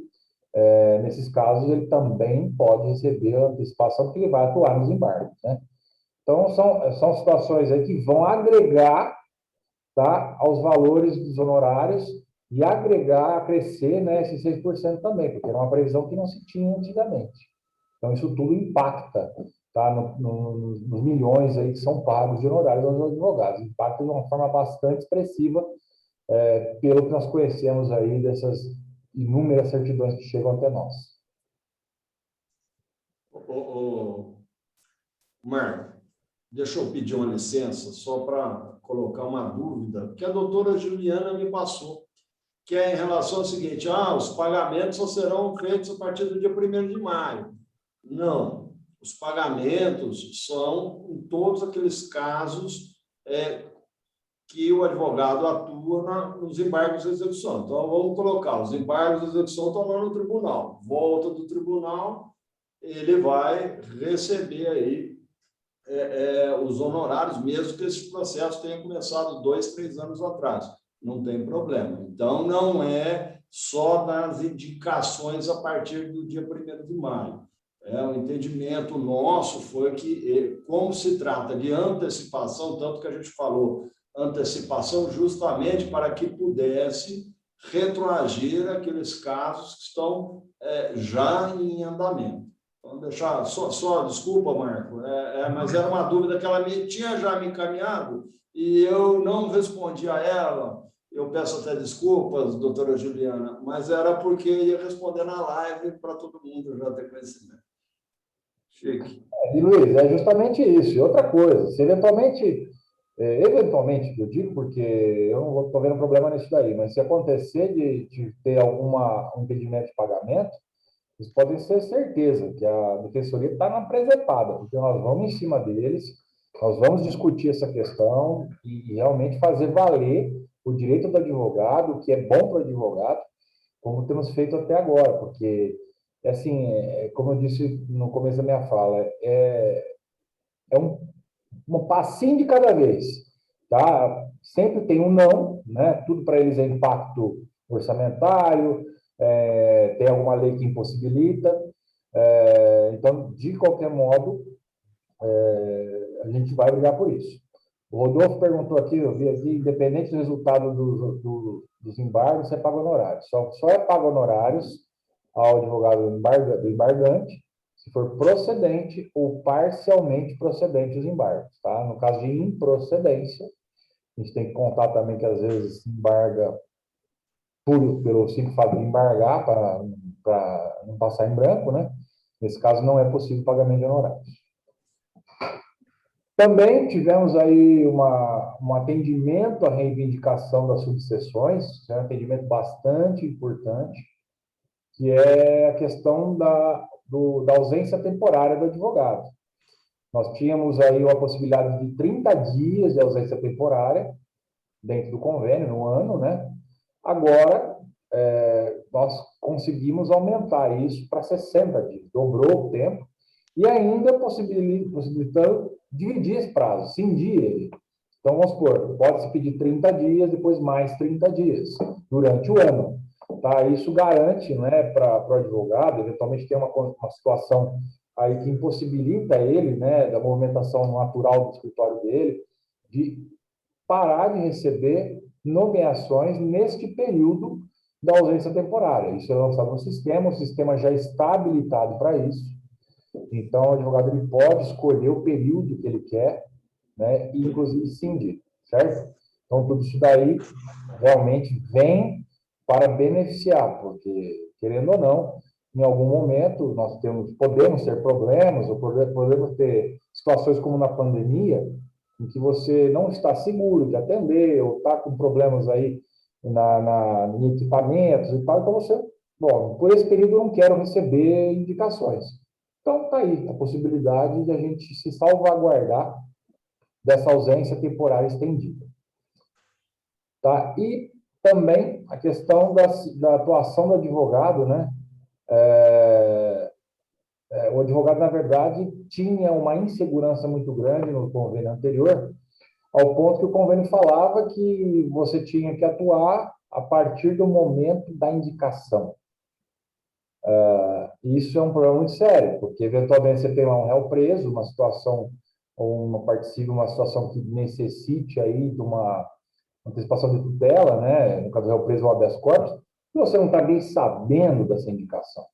nesses casos ele também pode receber a antecipação, porque ele vai atuar nos embargos, né? Então, são situações aí que vão agregar, tá, aos valores dos honorários e agregar, crescer, né, esses 6% também, porque era uma previsão que não se tinha antigamente. Então, isso tudo impacta, tá, nos milhões aí que são pagos de honorários aos advogados. Impacta de uma forma bastante expressiva, pelo que nós conhecemos aí dessas inúmeras certidões que chegam até nós. Marco, deixa eu pedir uma licença só para colocar uma dúvida, que a doutora Juliana me passou, que é em relação ao seguinte: os pagamentos só serão feitos a partir do dia 1º de maio. Não, os pagamentos são em todos aqueles casos que o advogado atua nos embargos de execução. Então, vamos colocar, os embargos de execução estão lá no tribunal. Volta do tribunal, ele vai receber aí os honorários, mesmo que esse processo tenha começado 2, 3 anos atrás. Não tem problema. Então, não é só das indicações a partir do dia 1º de maio. O entendimento nosso foi que, como se trata de antecipação, tanto que a gente falou antecipação justamente para que pudesse retroagir aqueles casos que estão já em andamento. Então, deixar só desculpa, Marco, mas era uma dúvida que ela tinha já me encaminhado e eu não respondi a ela. Eu peço até desculpas, doutora Juliana, mas era porque ia responder na live para todo mundo já ter conhecimento. Chique. E, Luiz, é justamente isso. E outra coisa, se eventualmente, eu digo porque eu não estou vendo problema nisso daí, mas se acontecer de ter um impedimento de pagamento, vocês podem ter certeza que a defensoria está na presepada, porque nós vamos em cima deles, nós vamos discutir essa questão e realmente fazer valer o direito do advogado, o que é bom para o advogado, como temos feito até agora, porque, assim, como eu disse no começo da minha fala, um passinho de cada vez, tá? Sempre tem um não, né? Tudo para eles é impacto orçamentário, tem alguma lei que impossibilita, então, de qualquer modo, a gente vai brigar por isso. O Rodolfo perguntou aqui, eu vi aqui, independente do resultado dos embargos, você paga honorários. Só é pago honorários ao advogado do embargante, se for procedente ou parcialmente procedente os embargos, tá? No caso de improcedência, a gente tem que contar também que às vezes se embarga pelo simples fato de embargar para não passar em branco, né? Nesse caso não é possível pagamento de honorários. Também tivemos aí um atendimento à reivindicação das subseções, é um atendimento bastante importante, que é a questão da ausência temporária do advogado. Nós tínhamos aí uma possibilidade de 30 dias de ausência temporária dentro do convênio, no ano, né? Agora, nós conseguimos aumentar isso para 60 dias, dobrou o tempo, e ainda possibilitando dividir esse prazo, cindir ele. Então, vamos supor, pode-se pedir 30 dias, depois mais 30 dias, durante o ano. Tá? Isso garante, né, para o advogado, eventualmente tem uma situação aí que impossibilita ele, né, da movimentação natural do escritório dele, de parar de receber nomeações neste período da ausência temporária. Isso é lançado no sistema, o sistema já está habilitado para isso. Então, o advogado ele pode escolher o período que ele quer, né, e inclusive cindir, certo? Então, tudo isso daí realmente vem para beneficiar, porque, querendo ou não, em algum momento nós podemos ter problemas, ou podemos ter situações como na pandemia, em que você não está seguro de atender, ou está com problemas aí em equipamentos e tal, então você, bom, por esse período eu não quero receber indicações. Então, está aí a possibilidade de a gente se salvaguardar dessa ausência temporária estendida. Tá? E também a questão da atuação do advogado, né? O advogado, na verdade, tinha uma insegurança muito grande no convênio anterior, ao ponto que o convênio falava que você tinha que atuar a partir do momento da indicação. Isso é um problema muito sério, porque eventualmente você tem lá um réu preso, uma situação, ou uma situação que necessite aí de uma antecipação de tutela, né? No caso do réu preso ou habeas corpus, e você não está bem sabendo dessa indicação.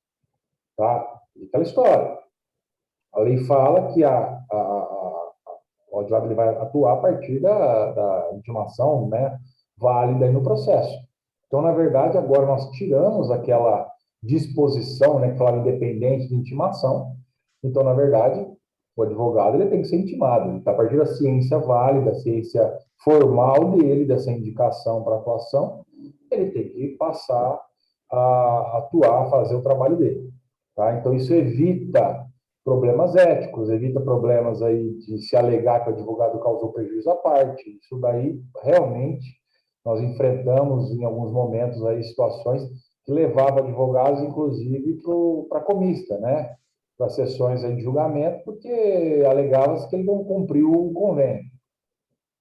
Tá? E aquela história. A lei fala que o advogado ele vai atuar a partir da intimação, né, válida aí no processo. Então, na verdade, agora nós tiramos aquela disposição, né, que falava independente de intimação. Então, na verdade, o advogado ele tem que ser intimado. Ele está a partir da ciência válida, da ciência formal dele, dessa indicação para atuação, ele tem que passar a atuar, a fazer o trabalho dele. Tá? Então, isso evita problemas éticos, evita problemas aí de se alegar que o advogado causou prejuízo à parte. Isso daí, realmente, nós enfrentamos em alguns momentos aí situações que levavam advogados, inclusive, para a comista, né? Para sessões aí de julgamento, porque alegava-se que ele não cumpriu o convênio.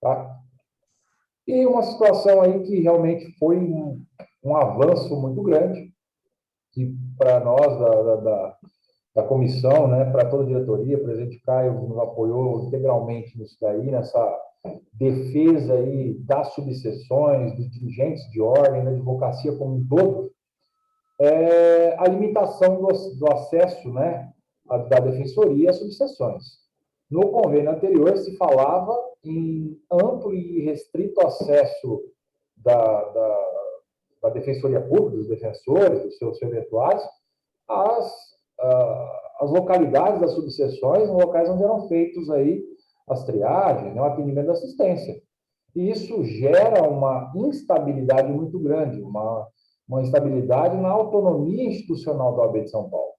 Tá? E uma situação aí que realmente foi um avanço muito grande, que para nós da comissão, né, para toda a diretoria, o presidente Caio nos apoiou integralmente nisso daí, nessa defesa aí das subseções, dos dirigentes de ordem, da advocacia como um todo, a limitação do acesso, né, da defensoria às subseções. No convênio anterior se falava em amplo e restrito acesso da defensoria pública, dos defensores, dos seus eventuários, as localidades das subseções, locais onde eram feitos aí as triagens, né, o atendimento da assistência. E isso gera uma instabilidade muito grande, uma instabilidade na autonomia institucional da OAB de São Paulo.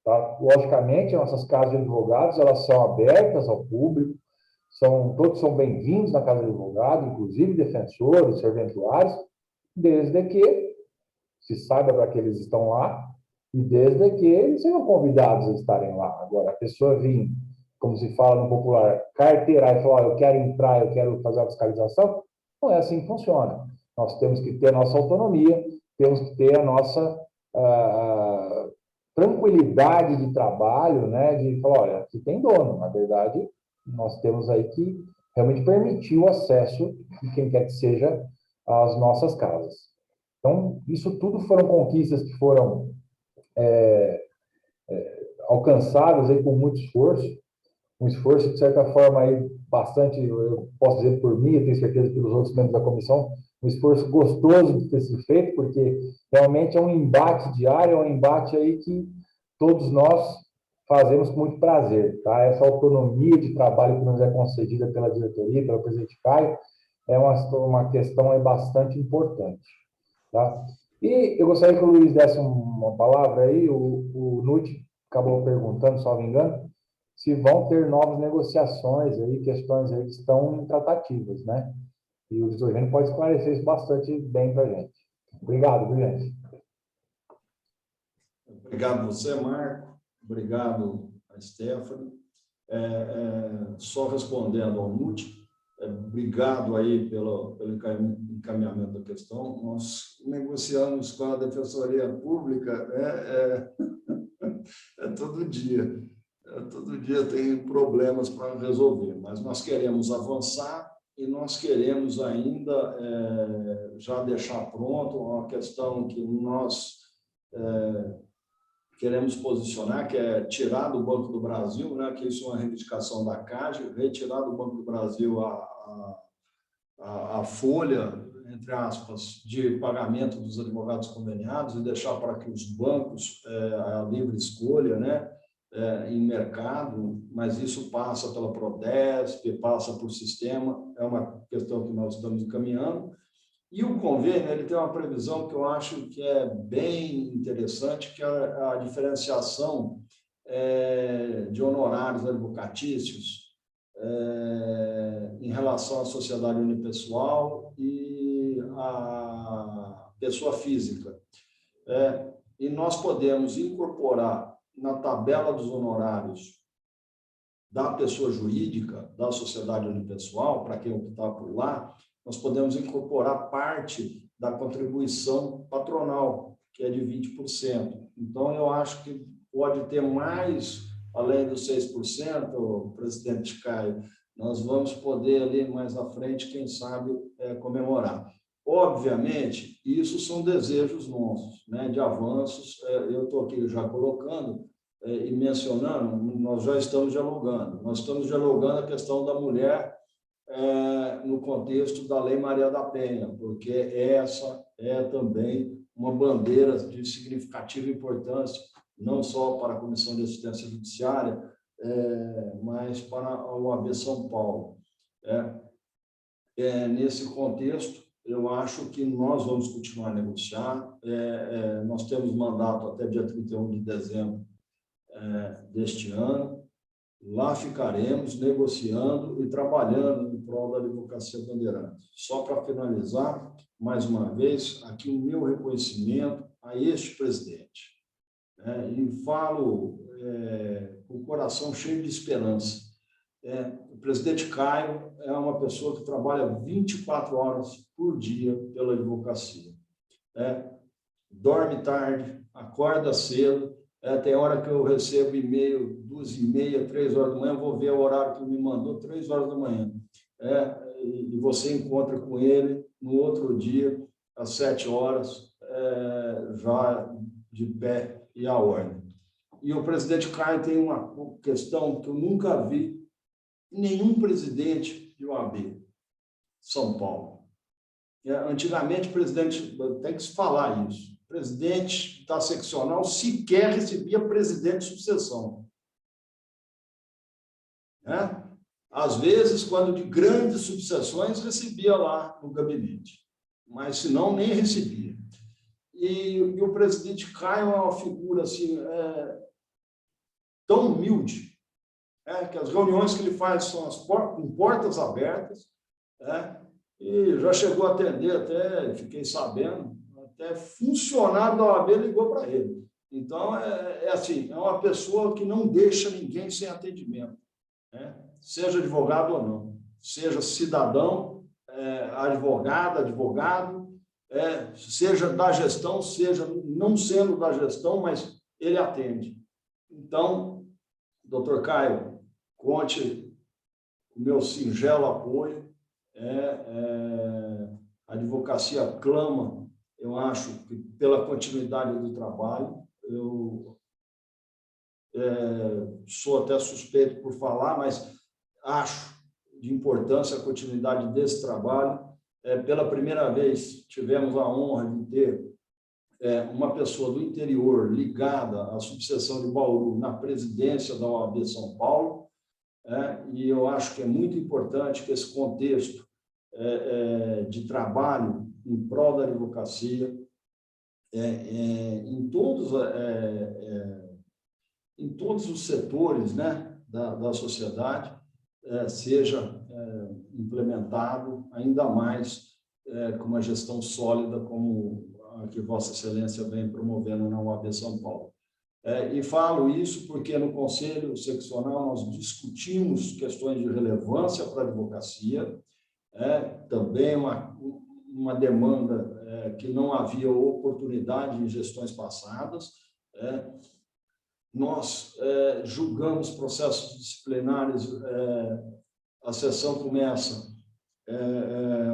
Tá? Logicamente, nossas casas de advogados, elas são abertas ao público, todos são bem-vindos na casa de advogado, inclusive defensores, serventuários, desde que se saiba para que eles estão lá, e desde que eles sejam convidados a estarem lá. Agora, a pessoa vir, como se fala no popular, carteirar e falar, eu quero entrar, eu quero fazer a fiscalização, não é assim que funciona. Nós temos que ter a nossa autonomia, temos que ter a nossa tranquilidade de trabalho, né, de falar, olha, aqui tem dono. Na verdade, nós temos aí que realmente permitir o acesso de quem quer que seja às nossas casas. Então, isso tudo foram conquistas que foram alcançadas aí com muito esforço, um esforço, de certa forma, aí, bastante, eu posso dizer por mim, eu tenho certeza pelos outros membros da comissão, um esforço gostoso de ter sido feito, porque realmente é um embate diário, é um embate aí que todos nós fazemos com muito prazer, tá? Essa autonomia de trabalho que nos é concedida pela diretoria, pelo presidente Caio, é uma questão bastante importante, tá? E eu gostaria que o Luiz desse uma palavra aí, o Nuti acabou perguntando, salvo engano, se vão ter novas negociações aí, questões aí que estão em tratativas, né? E o Vitorino pode esclarecer isso bastante bem para a gente. Obrigado, viu, gente? Obrigado você, Marco. Obrigado a Stephanie. Só respondendo ao Nuti, obrigado aí pelo encaminhamento da questão. Nós negociamos com a Defensoria Pública todo dia. Todo dia tem problemas para resolver, mas nós queremos avançar e nós queremos ainda já deixar pronto uma questão que nós queremos posicionar, que é tirar do Banco do Brasil, né, que isso é uma reivindicação da CAGE, retirar do Banco do Brasil a folha, entre aspas, de pagamento dos advogados conveniados e deixar para que os bancos, a livre escolha, né, em mercado, mas isso passa pela Prodesp, passa por sistema, é uma questão que nós estamos encaminhando. E o convênio, ele tem uma previsão que eu acho que é bem interessante, que é a diferenciação de honorários advocatícios em relação à sociedade unipessoal e à pessoa física. E nós podemos incorporar na tabela dos honorários da pessoa jurídica, da sociedade unipessoal, para quem optar por lá, nós podemos incorporar parte da contribuição patronal, que é de 20%. Então, eu acho que pode ter mais, além dos 6%, presidente Caio, nós vamos poder ali mais à frente, quem sabe, comemorar. Obviamente, isso são desejos nossos, né, de avanços. Eu estou aqui já colocando e mencionando, nós já estamos dialogando. Nós estamos dialogando a questão da mulher no contexto da Lei Maria da Penha, porque essa é também uma bandeira de significativa importância, não só para a Comissão de Assistência Judiciária, mas para a OAB São Paulo. Nesse contexto, eu acho que nós vamos continuar a negociar. Nós temos mandato até dia 31 de dezembro deste ano. Lá ficaremos negociando e trabalhando em prol da advocacia bandeirante. Só para finalizar, mais uma vez, aqui o meu reconhecimento a este presidente. E falo com o coração cheio de esperança. O presidente Caio é uma pessoa que trabalha 24 horas por dia pela advocacia. Dorme tarde, acorda cedo. Tem hora que eu recebo e-mail, 2h30, 3 horas da manhã, eu vou ver o horário que ele me mandou, 3 horas da manhã. E você encontra com ele no outro dia, às 7 horas, já de pé e à ordem. E o presidente Caio tem uma questão que eu nunca vi em nenhum presidente de OAB São Paulo. Antigamente, o presidente, tem que se falar isso, o presidente da seccional sequer recebia presidente de sucessão. Às vezes, quando de grandes sucessões, recebia lá no gabinete, mas se não, nem recebia. E o presidente Caio é uma figura assim, tão humilde, que as reuniões que ele faz são com portas abertas, e já chegou a atender, até fiquei sabendo, até funcionário da OAB ligou para ele. Então, assim, é uma pessoa que não deixa ninguém sem atendimento, seja advogado ou não, seja cidadão, advogado, seja da gestão, seja não sendo da gestão, mas ele atende. Então, doutor Caio, conte com o meu singelo apoio. A advocacia clama, eu acho, que pela continuidade do trabalho. Eu sou até suspeito por falar, mas acho de importância a continuidade desse trabalho. Pela primeira vez, tivemos a honra de ter uma pessoa do interior ligada à subseção de Bauru na presidência da OAB São Paulo, e eu acho que é muito importante que esse contexto de trabalho em prol da advocacia, em todos os setores, né, da sociedade, seja implementado ainda mais com uma gestão sólida como a que Vossa Excelência vem promovendo na OAB São Paulo. E falo isso porque no Conselho Seccional nós discutimos questões de relevância para a advocacia, também uma demanda que não havia oportunidade em gestões passadas. Nós julgamos processos disciplinares, a sessão começa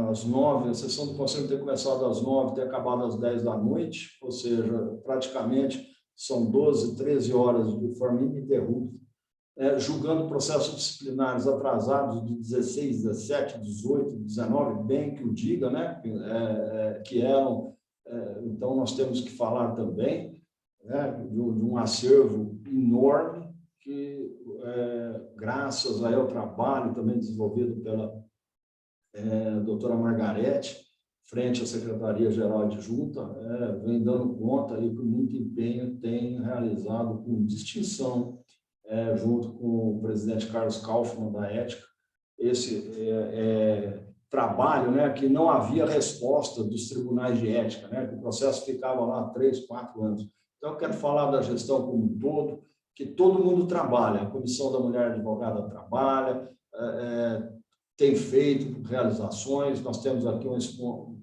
às 9, a sessão do Conselho ter começado às 9, ter acabado às 10 da noite, ou seja, praticamente são 12, 13 horas de forma ininterrupta, julgando processos disciplinares atrasados de 16, 17, 18, 19, bem que o diga, né? Que eram. Então, nós temos que falar também, né, de um acervo enorme que, graças ao trabalho também desenvolvido pela doutora Margarete, frente à Secretaria-Geral Adjunta, vem dando conta e com muito empenho tem realizado com distinção, junto com o presidente Carlos Kaufmann, da Ética, esse trabalho, né, que não havia resposta dos tribunais de ética, né, que o processo ficava lá há 3, 4 anos. Então, eu quero falar da gestão como um todo, que todo mundo trabalha, a Comissão da Mulher Advogada trabalha, tem feito realizações, nós temos aqui um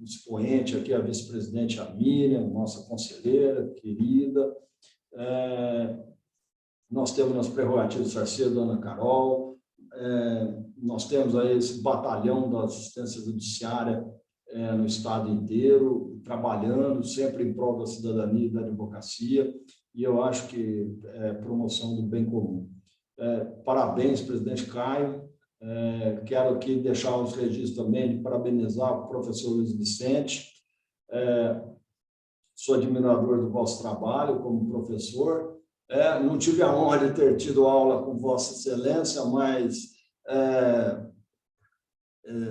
expoente, aqui a vice-presidente Miriam, nossa conselheira querida, nós temos nas prerrogativas do Sarcedo, Ana Carol, nós temos aí esse batalhão da assistência judiciária no estado inteiro, trabalhando sempre em prol da cidadania e da advocacia, e eu acho que é promoção do bem comum. Parabéns, presidente Caio. Quero aqui deixar os registros também de parabenizar o professor Luiz Vicente. Sou admirador do vosso trabalho como professor. Não tive a honra de ter tido aula com Vossa Excelência, mas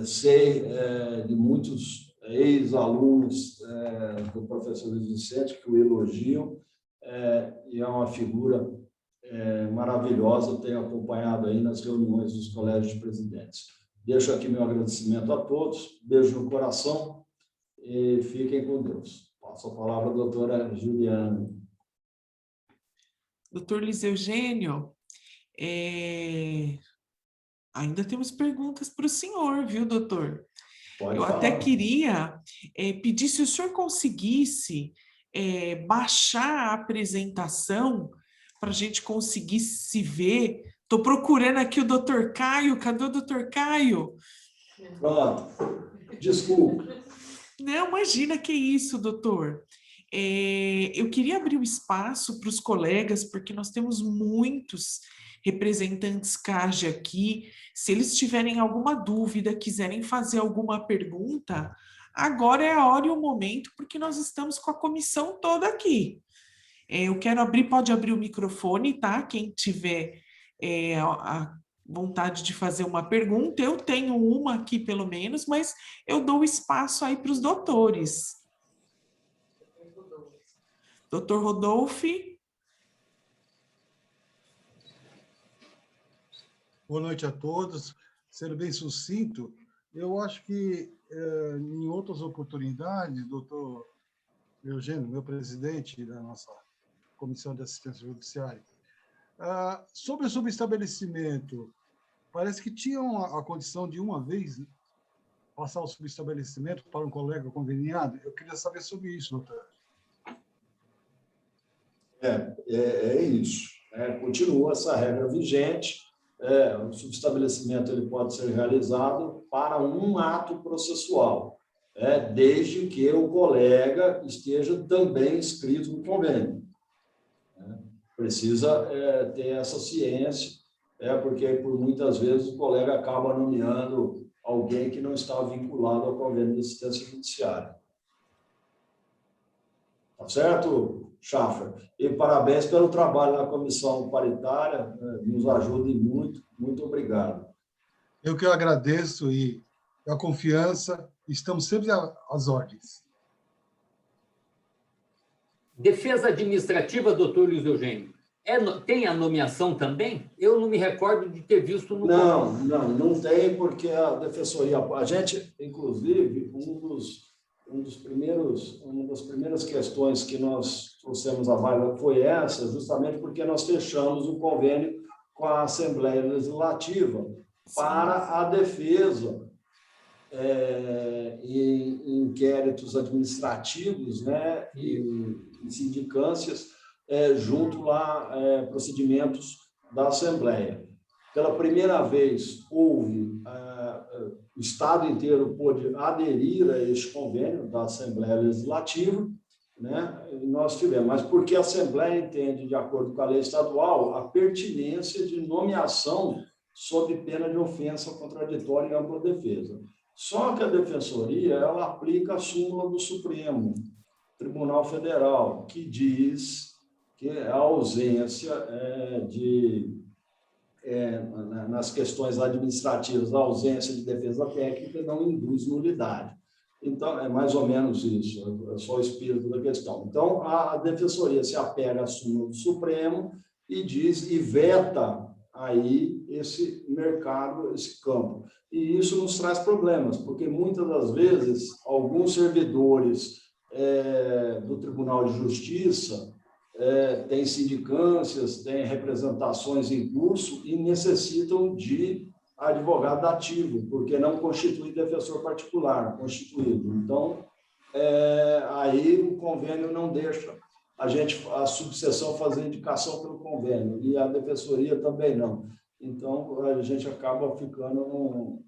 sei de muitos ex-alunos do professor Luiz Vicente que o elogiam, e é uma figura maravilhosa, tenho acompanhado aí nas reuniões dos colégios de presidentes. Deixo aqui meu agradecimento a todos, beijo no coração e fiquem com Deus. Passo a palavra à doutora Juliana. Doutor Luiz Eugênio, ainda temos perguntas para o senhor, viu, doutor? Pode Eu falar. até queria pedir se o senhor conseguisse baixar a apresentação para a gente conseguir se ver. Estou procurando aqui o doutor Caio. Cadê o doutor Caio? Pronto. Desculpe. Não, imagina que isso, doutor. Eu queria abrir o espaço para os colegas, porque nós temos muitos representantes CAGE aqui. Se eles tiverem alguma dúvida, quiserem fazer alguma pergunta, agora é a hora e o momento, porque nós estamos com a comissão toda aqui. Eu quero abrir, pode abrir o microfone, tá? Quem tiver a vontade de fazer uma pergunta, eu tenho uma aqui pelo menos, mas eu dou espaço aí para os doutores. Doutor Rodolfo. Boa noite a todos. Sendo bem sucinto, eu acho que em outras oportunidades, doutor Eugênio, meu presidente da nossa Comissão de Assistência Judiciária, sobre o subestabelecimento, parece que tinham a condição de uma vez passar o subestabelecimento para um colega conveniado. Eu queria saber sobre isso, doutor. É isso. Continua essa regra vigente. O subestabelecimento ele pode ser realizado para um ato processual, desde que o colega esteja também inscrito no convênio. Precisa ter essa ciência, porque por muitas vezes o colega acaba nomeando alguém que não está vinculado ao convênio de assistência judiciária. Tá certo, Schaffer? E parabéns pelo trabalho na comissão paritária, nos ajude muito, muito obrigado. Eu que agradeço e a confiança, estamos sempre às ordens. Defesa administrativa, doutor Luiz Eugênio, tem a nomeação também? Eu não me recordo de ter visto no... Não tem, porque a defensoria... A gente, inclusive, uma das primeiras questões que nós trouxemos à baila foi essa, justamente porque nós fechamos o convênio com a Assembleia Legislativa para a defesa em inquéritos administrativos, né, e sindicâncias, junto lá procedimentos da Assembleia. Pela primeira vez, houve o Estado inteiro pôde aderir a este convênio da Assembleia Legislativa, né? E nós tivemos, mas porque a Assembleia entende, de acordo com a lei estadual, a pertinência de nomeação sob pena de ofensa contraditória e ampla defesa. Só que a Defensoria, ela aplica a súmula do Supremo Tribunal Federal, que diz que a ausência nas questões administrativas, a ausência de defesa técnica não induz nulidade. Então, é mais ou menos isso, é só o espírito da questão. Então, a Defensoria se apega à súmula do Supremo e diz, e veta aí esse mercado, esse campo. E isso nos traz problemas, porque muitas das vezes alguns servidores do Tribunal de Justiça têm sindicâncias, têm representações em curso e necessitam de advogado ativo, porque não constitui defensor particular, constituído. Então, aí o convênio não deixa a subseção fazer indicação pelo convênio, e a Defensoria também não. Então, a gente acaba ficando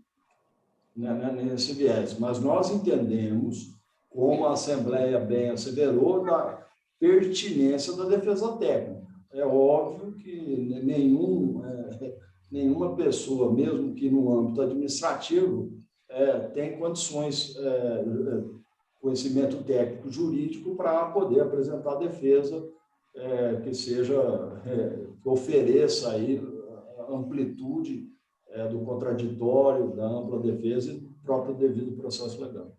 nesse viés. Mas nós entendemos, como a Assembleia bem asseverou, da pertinência da defesa técnica. É óbvio que nenhuma pessoa, mesmo que no âmbito administrativo, tem condições, conhecimento técnico jurídico para poder apresentar defesa que ofereça aí a amplitude do contraditório, da ampla defesa e do próprio devido processo legal.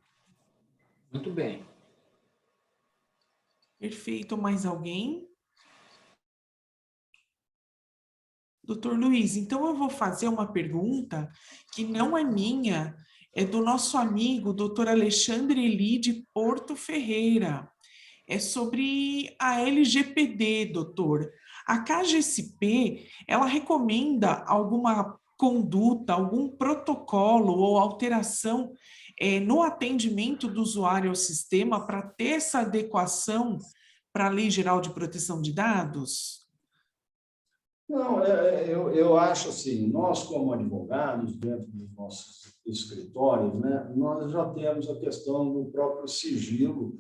Muito bem. Perfeito. Mais alguém? Doutor Luiz, então eu vou fazer uma pergunta que não é minha, é do nosso amigo, doutor Alexandre Eli de Porto Ferreira. É sobre a LGPD, doutor. A KGSP, ela recomenda alguma conduta, algum protocolo ou alteração no atendimento do usuário ao sistema para ter essa adequação para a Lei Geral de Proteção de Dados? Não, eu acho assim, nós como advogados, dentro dos nossos escritórios, né, nós já temos a questão do próprio sigilo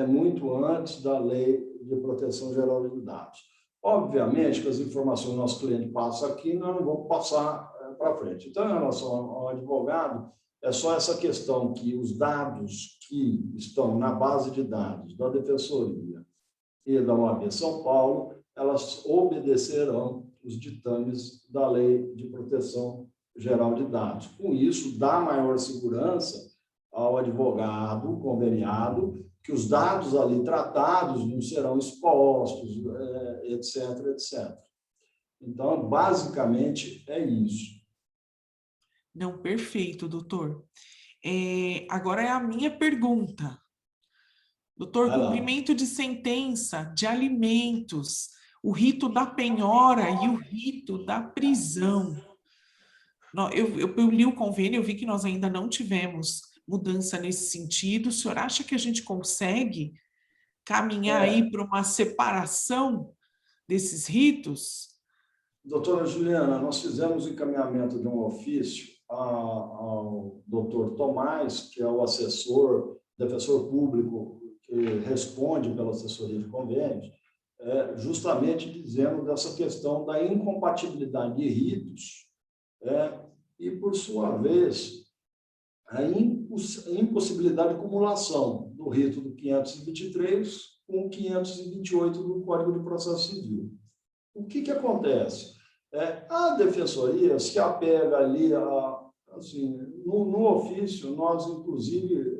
muito antes da Lei de Proteção Geral de Dados. Obviamente que as informações que o nosso cliente passa aqui, nós não vamos passar para frente. Então, em relação ao advogado, é só essa questão que os dados que estão na base de dados da Defensoria e da OAB São Paulo, elas obedecerão os ditames da Lei de Proteção Geral de Dados. Com isso, dá maior segurança ao advogado conveniado que os dados ali tratados não serão expostos, etc, etc. Então, basicamente, é isso. Não, perfeito, doutor. Agora é a minha pergunta. Doutor, cumprimento de sentença de alimentos, o rito da penhora e o rito da prisão. Eu li o convênio, eu vi que nós ainda não tivemos mudança nesse sentido. O senhor acha que a gente consegue caminhar aí para uma separação desses ritos? Doutora Juliana, nós fizemos o encaminhamento de um ofício ao doutor Tomás, que é o defensor público que responde pela assessoria de convênios, justamente dizendo dessa questão da incompatibilidade de ritos e, por sua vez, a impossibilidade de acumulação do rito do 523 com o 528 do Código de Processo Civil. O que acontece? A Defensoria se apega ali, assim, no ofício, nós, inclusive,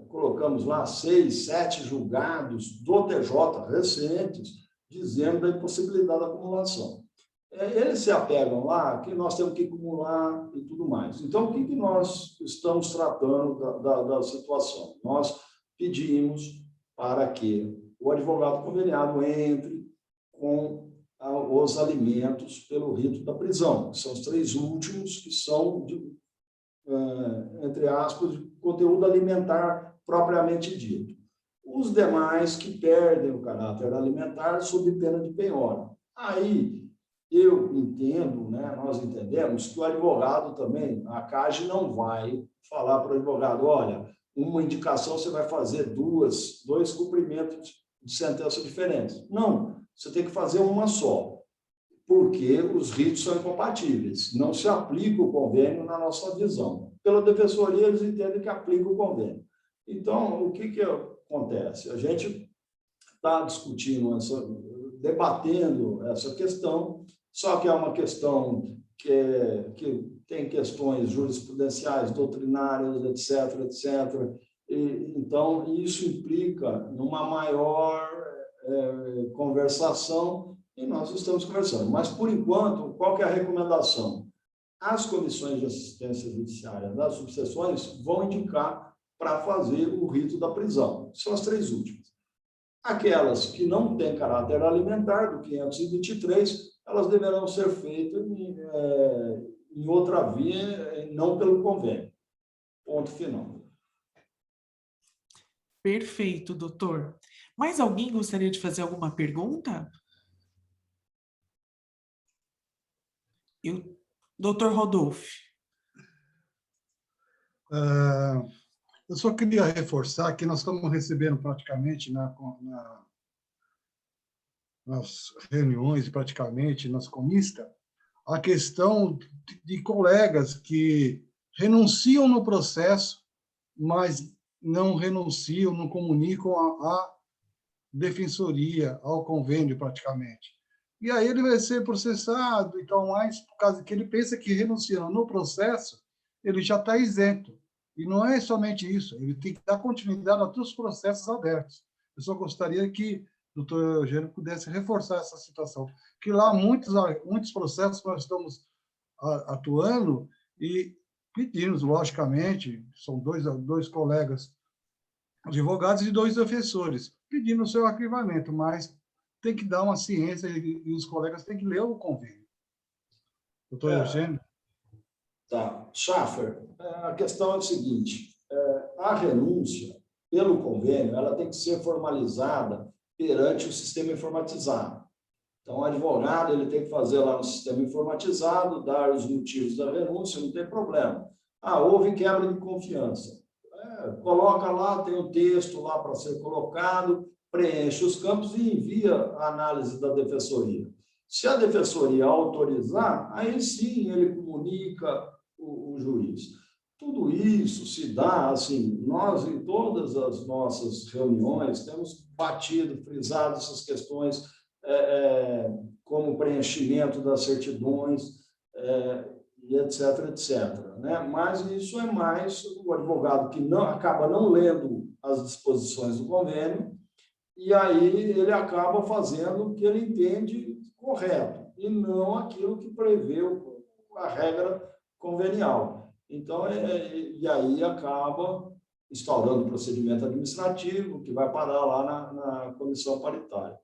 colocamos lá 6, 7 julgados do TJ recentes, dizendo da impossibilidade da acumulação. Eles se apegam lá que nós temos que acumular e tudo mais. Então, o que nós estamos tratando da situação? Nós pedimos para que o advogado conveniado entre com os alimentos pelo rito da prisão, que são os 3 últimos, que são, entre aspas, de conteúdo alimentar propriamente dito. Os demais que perdem o caráter alimentar sob pena de penhora. Aí, eu entendo, né, nós entendemos que o advogado também, a CAGE não vai falar para o advogado, olha, uma indicação você vai fazer dois cumprimentos de sentença diferentes. Não, você tem que fazer uma só, porque os ritos são incompatíveis. Não se aplica o convênio na nossa visão. Pela defensoria, eles entendem que aplica o convênio. Então, o que acontece? A gente está discutindo, debatendo essa questão, só que é uma questão que tem questões jurisprudenciais, doutrinárias, etc., etc. Então, isso implica numa maior conversação, e nós estamos conversando. Mas, por enquanto, qual que é a recomendação? As comissões de assistência judiciária das subseções vão indicar para fazer o rito da prisão. São as 3 últimas. Aquelas que não têm caráter alimentar, do 523, elas deverão ser feitas em outra via, não pelo convênio. Ponto final. Perfeito, doutor. Mais alguém gostaria de fazer alguma pergunta? Doutor Rodolfo. Eu só queria reforçar que nós estamos recebendo praticamente nas reuniões, praticamente nas comissões, a questão de colegas que renunciam no processo, mas não renunciam, não comunicam à defensoria, ao convênio, praticamente. E aí ele vai ser processado e tal mais, por causa que ele pensa que renunciando no processo, ele já está isento. E não é somente isso, ele tem que dar continuidade a todos os processos abertos. Eu só gostaria que o doutor Eugênio pudesse reforçar essa situação, que lá muitos processos nós estamos atuando e pedimos, logicamente, são dois colegas advogados e 2 defensores, pedindo o seu arquivamento, mas tem que dar uma ciência e os colegas têm que ler o convênio. Doutor Eugênio? Tá. Schaffer, a questão é o seguinte, a renúncia pelo convênio, ela tem que ser formalizada perante o sistema informatizado. Então, o advogado ele tem que fazer lá no sistema informatizado, dar os motivos da renúncia, não tem problema. Houve quebra de confiança. Coloca lá, tem o texto lá para ser colocado, preenche os campos e envia a análise da defensoria. Se a defensoria autorizar, aí sim ele comunica o juiz. Tudo isso se dá, assim, nós em todas as nossas reuniões temos batido, frisado essas questões, como preenchimento das certidões, e etc., etc. Né? Mas isso é mais o advogado que acaba não lendo as disposições do convênio, e aí ele acaba fazendo o que ele entende correto, e não aquilo que prevê a regra convenial. Então, e aí acaba instaurando o procedimento administrativo, que vai parar lá na comissão paritária.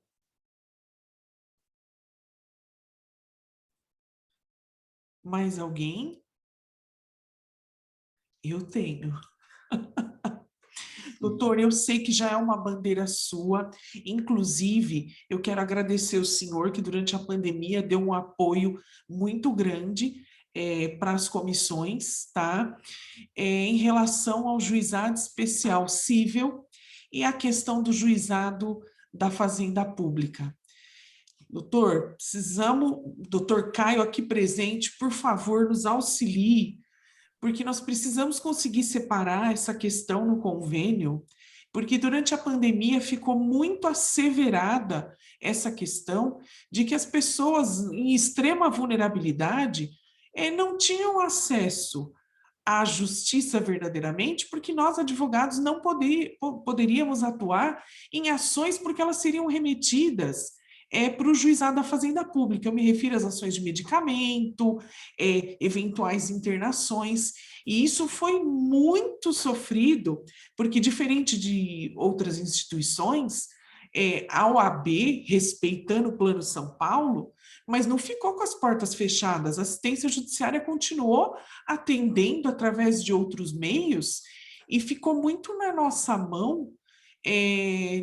Mais alguém? Eu tenho. Doutor, eu sei que já é uma bandeira sua, inclusive, eu quero agradecer o senhor que durante a pandemia deu um apoio muito grande para as comissões, tá? Em relação ao juizado especial cível e a questão do juizado da Fazenda Pública. Doutor, doutor Caio aqui presente, por favor, nos auxilie, porque nós precisamos conseguir separar essa questão no convênio, porque durante a pandemia ficou muito asseverada essa questão de que as pessoas em extrema vulnerabilidade não tinham acesso à justiça verdadeiramente, porque nós, advogados, não poderíamos atuar em ações porque elas seriam remetidas para o juizado da Fazenda Pública. Eu me refiro às ações de medicamento, eventuais internações, e isso foi muito sofrido, porque diferente de outras instituições, a OAB, respeitando o Plano São Paulo, mas não ficou com as portas fechadas, a assistência judiciária continuou atendendo através de outros meios, e ficou muito na nossa mão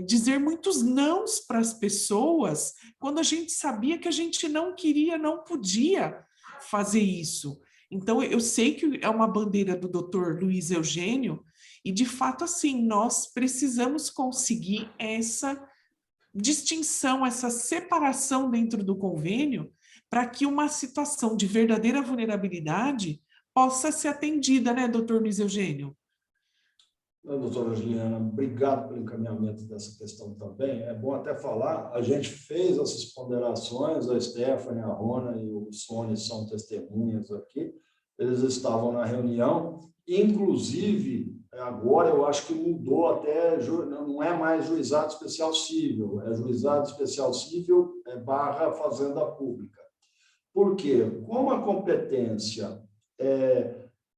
dizer muitos nãos para as pessoas, quando a gente sabia que a gente não queria, não podia fazer isso. Então, eu sei que é uma bandeira do Dr. Luiz Eugênio, e de fato, assim, nós precisamos conseguir essa distinção, essa separação dentro do convênio, para que uma situação de verdadeira vulnerabilidade possa ser atendida, né, doutor Luiz Eugênio? Doutora Juliana, obrigado pelo encaminhamento dessa questão também. É bom até falar, a gente fez essas ponderações, a Stephanie, a Rona e o Sônia são testemunhas aqui, eles estavam na reunião, inclusive, agora eu acho que mudou até, não é mais juizado especial civil, é juizado especial civil / fazenda pública. Por quê? Como a competência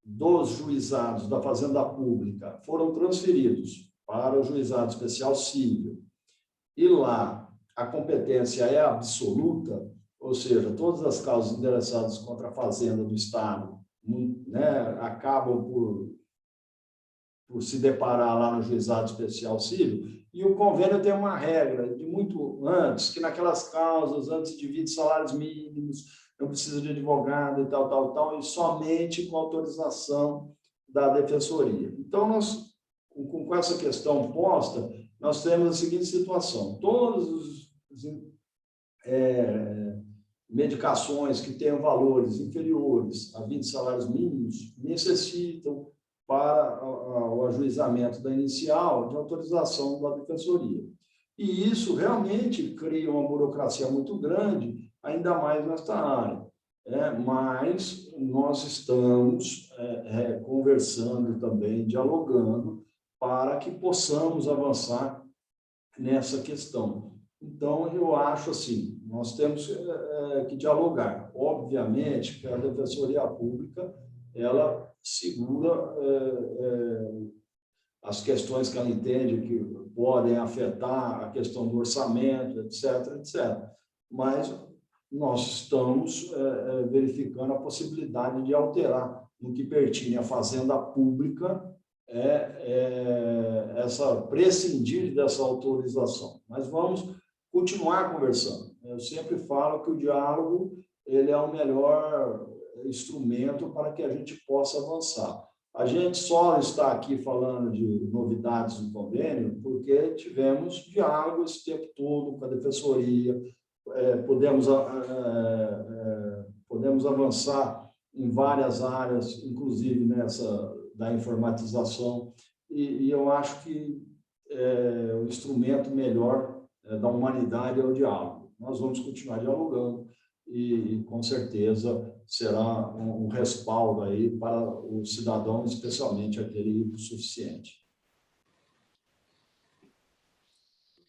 dos juizados da Fazenda Pública foram transferidos para o Juizado Especial Civil, e lá a competência é absoluta, ou seja, todas as causas endereçadas contra a Fazenda do Estado, né, acabam por se deparar lá no Juizado Especial Civil, e o convênio tem uma regra de muito antes, que naquelas causas, antes de 20 salários mínimos, não precisa de advogado e tal, e somente com autorização da defensoria. Então, nós, com essa questão posta, nós temos a seguinte situação: todas as medicações que tenham valores inferiores a 20 salários mínimos necessitam, para o ajuizamento da inicial, de autorização da defensoria. E isso realmente cria uma burocracia muito grande, ainda mais nesta área. Mas nós estamos conversando também, dialogando, para que possamos avançar nessa questão. Então, eu acho assim, nós temos que dialogar. Obviamente que a Defensoria Pública, ela segura as questões que ela entende que podem afetar a questão do orçamento, etc., etc. Mas nós estamos verificando a possibilidade de alterar no que pertine à Fazenda Pública, prescindir dessa autorização. Mas vamos continuar conversando. Eu sempre falo que o diálogo ele é o melhor instrumento para que a gente possa avançar. A gente só está aqui falando de novidades do convênio porque tivemos diálogo esse tempo todo com a defensoria, podemos avançar em várias áreas, inclusive nessa da informatização, e eu acho que o instrumento melhor da humanidade é o diálogo. Nós vamos continuar dialogando e com certeza será um respaldo aí para o cidadão, especialmente aquele hipossuficiente.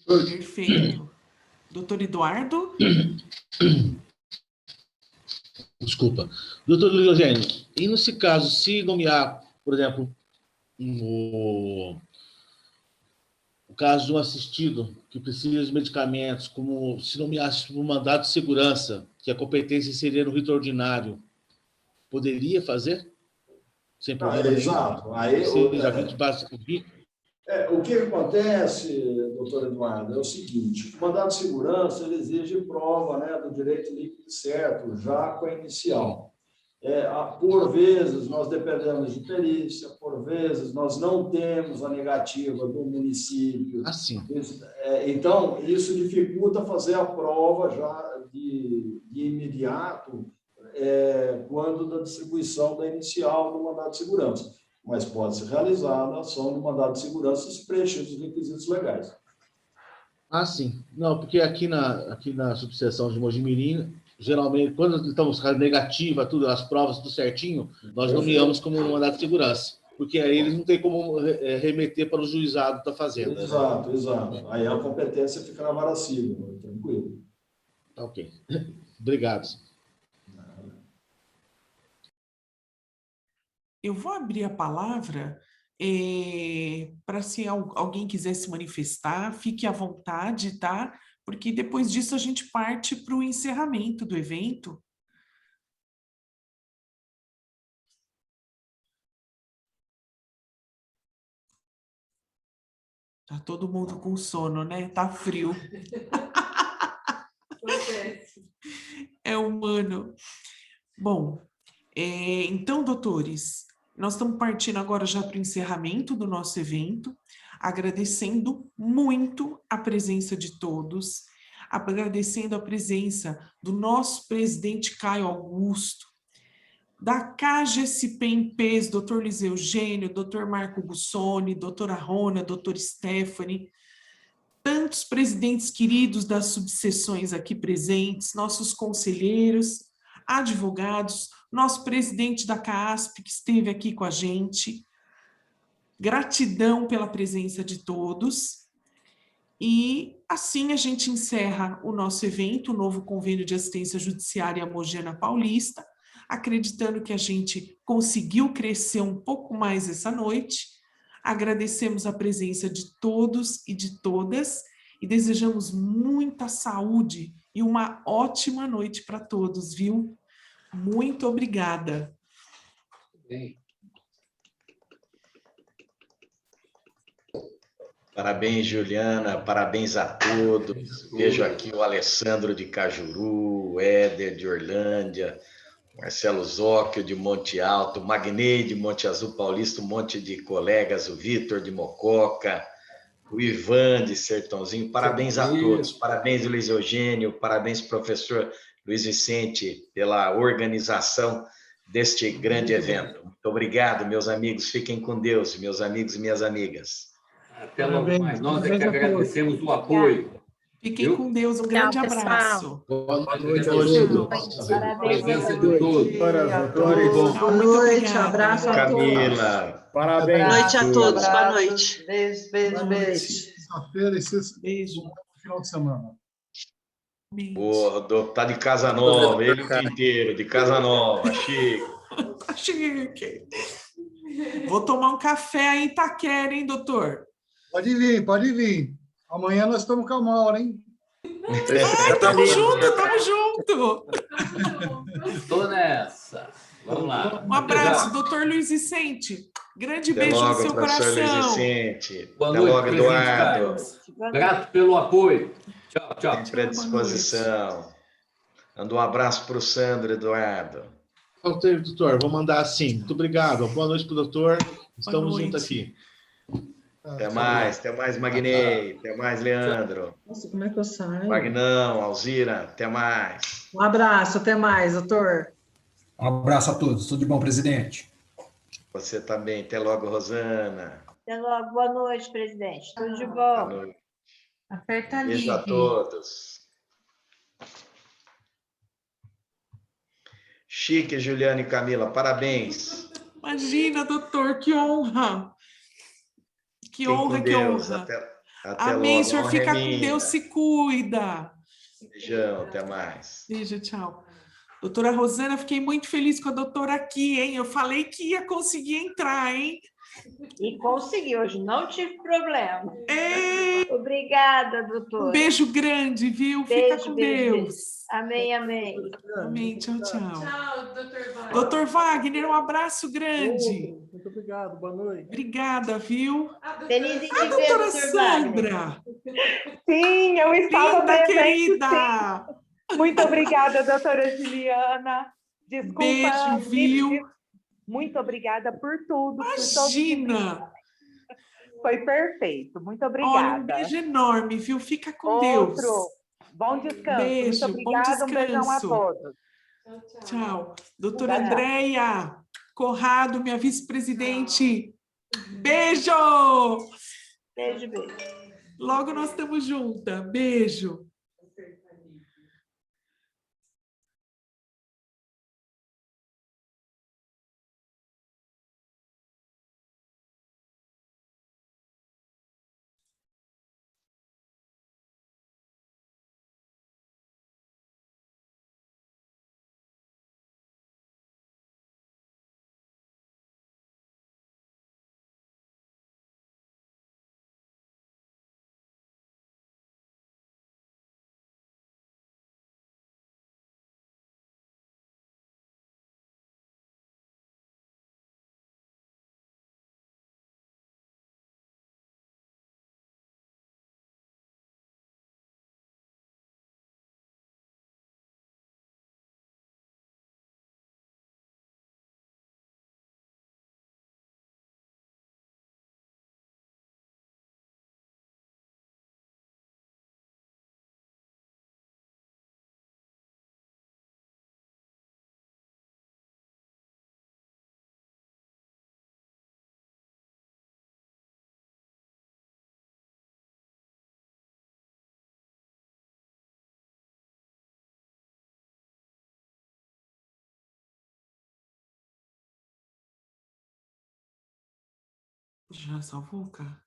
Perfeito. Doutor Eduardo? Desculpa. Doutor Luiz Eugênio, e nesse caso, se nomear, por exemplo, o caso de um assistido que precisa de medicamentos, como se nomeasse um mandado de segurança, que a competência seria no rito ordinário, poderia fazer? Sem problema nenhum? Exato. Aí, o que acontece, doutor Eduardo, é o seguinte: o mandado de segurança ele exige prova, né, do direito líquido certo, já com a inicial. Por vezes, nós dependemos de perícia, por vezes, nós não temos a negativa do município. Assim. Então, isso dificulta fazer a prova já de imediato, quando da distribuição da inicial do mandado de segurança. Mas pode ser realizada a ação do mandado de segurança se preenchidos os requisitos legais. Ah, sim. Não, porque aqui na subseção de Mojimirim, geralmente, quando estamos com a negativa, tudo, as provas, tudo certinho, nós nomeamos como mandado de segurança. Porque aí eles não têm como remeter para o juizado da Fazenda. Exato, né? Exato. Aí a competência fica na vara civil, tranquilo. Ok. Obrigado. Eu vou abrir a palavra para se alguém quiser se manifestar, fique à vontade, tá? Porque depois disso a gente parte para o encerramento do evento. Tá todo mundo com sono, né? Tá frio. É humano. Bom, então, doutores, nós estamos partindo agora já para o encerramento do nosso evento, agradecendo muito a presença de todos, agradecendo a presença do nosso presidente Caio Augusto, da CAGESP em PES, doutor Luiz Eugênio, doutor Marco Gussoni, doutora Rona, doutor Stephanie, tantos presidentes queridos das subseções aqui presentes, nossos conselheiros, advogados, nosso presidente da CASP que esteve aqui com a gente. Gratidão pela presença de todos. E assim a gente encerra o nosso evento, o novo convênio de assistência judiciária Mogiana Paulista, acreditando que a gente conseguiu crescer um pouco mais essa noite. Agradecemos a presença de todos e de todas e desejamos muita saúde e uma ótima noite para todos, viu? Muito obrigada. Bem. Parabéns, Juliana, parabéns a todos. Vejo aqui o Alessandro de Cajuru, o Éder de Orlândia, Marcelo Zóquio de Monte Alto, Magnei de Monte Azul Paulista, um monte de colegas, o Vitor de Mococa, o Ivan de Sertãozinho. Parabéns a todos. Parabéns, Luiz Eugênio, parabéns, professor Luiz Vicente, pela organização deste grande evento. Muito obrigado, meus amigos. Fiquem com Deus, meus amigos e minhas amigas. Até logo mais. Nós é que agradecemos o apoio. Fiquem com Deus, um grande pessoal. abraço. Boa noite a todos. A presença de todos. Boa noite, abraço a todos. Camila. Parabéns. Boa noite a todos, boa Abraços. noite. Beijo, beijo, beijo. Sexta-feira e sexta, Beijo. final de semana. Boa, Rodolfo, tá de casa nova, ele o dia inteiro, de casa nova, Chico. Chique. Vou tomar um café aí em Itaquera, hein, doutor? Pode vir, pode vir. Amanhã nós estamos com a Maura, hein? Ai, tamo junto, tamo junto. Estou nessa. Vamos lá. Um abraço, doutor Luiz Vicente. Grande Até beijo logo, no seu professor Luiz coração. Vicente. Boa Até noite, logo, presidente Eduardo. Carlos. Grato pelo apoio. Tchau, tchau. Sempre à disposição. Manda um abraço para o Sandro, Eduardo. Doutor, vou mandar assim. Muito obrigado. Boa noite para o doutor. Estamos noite. juntos aqui. Até mais, Magnei. Até mais, Leandro. Nossa, como é que eu saio? Magnão, Alzira, até mais. Um abraço, até mais, doutor. Um abraço a todos. Tudo de bom, presidente? Você também. Até logo, Rosana. Até logo. Boa noite, presidente. Tudo de Boa bom. noite. Aperta ali. Beijo a todos. Chique, Juliana e Camila, parabéns. Imagina, doutor, que honra. Que Fiquem honra, com que Deus. honra. Até Amém, logo. senhor. Honra Fica é com minha. Deus, se cuida. Beijão, até mais. Beijo, tchau. Doutora Rosana, fiquei muito feliz com a doutora aqui, hein? Eu falei que ia conseguir entrar, hein? E consegui hoje, não tive problema. É. Obrigada, doutor. Um beijo grande, viu? Beijo, Fica com beijo, Deus. beijo. Amém, amém. Amém, tchau, tchau. Tchau, doutor Wagner. Doutor Wagner, um abraço grande. Muito obrigado, boa noite. Obrigada, viu? Feliz em te A ver, doutora doutor Wagner. Sandra. Sim, eu estava Linda, presente, querida. sim. Muito obrigada, doutora Juliana. Desculpa. Beijo, viu? Muito obrigada por tudo. Imagina. Foi perfeito. Muito Olha, obrigada. um beijo enorme, viu? Fica com Outro. Deus. Bom descanso. Beijo, Muito bom obrigada. Um beijão a descanso. todos. Tchau. Doutora Tchau. Andréia Corrado, minha vice-presidente. Beijo! Beijo, beijo. Logo nós estamos juntas. Beijo. Já salvou, cara?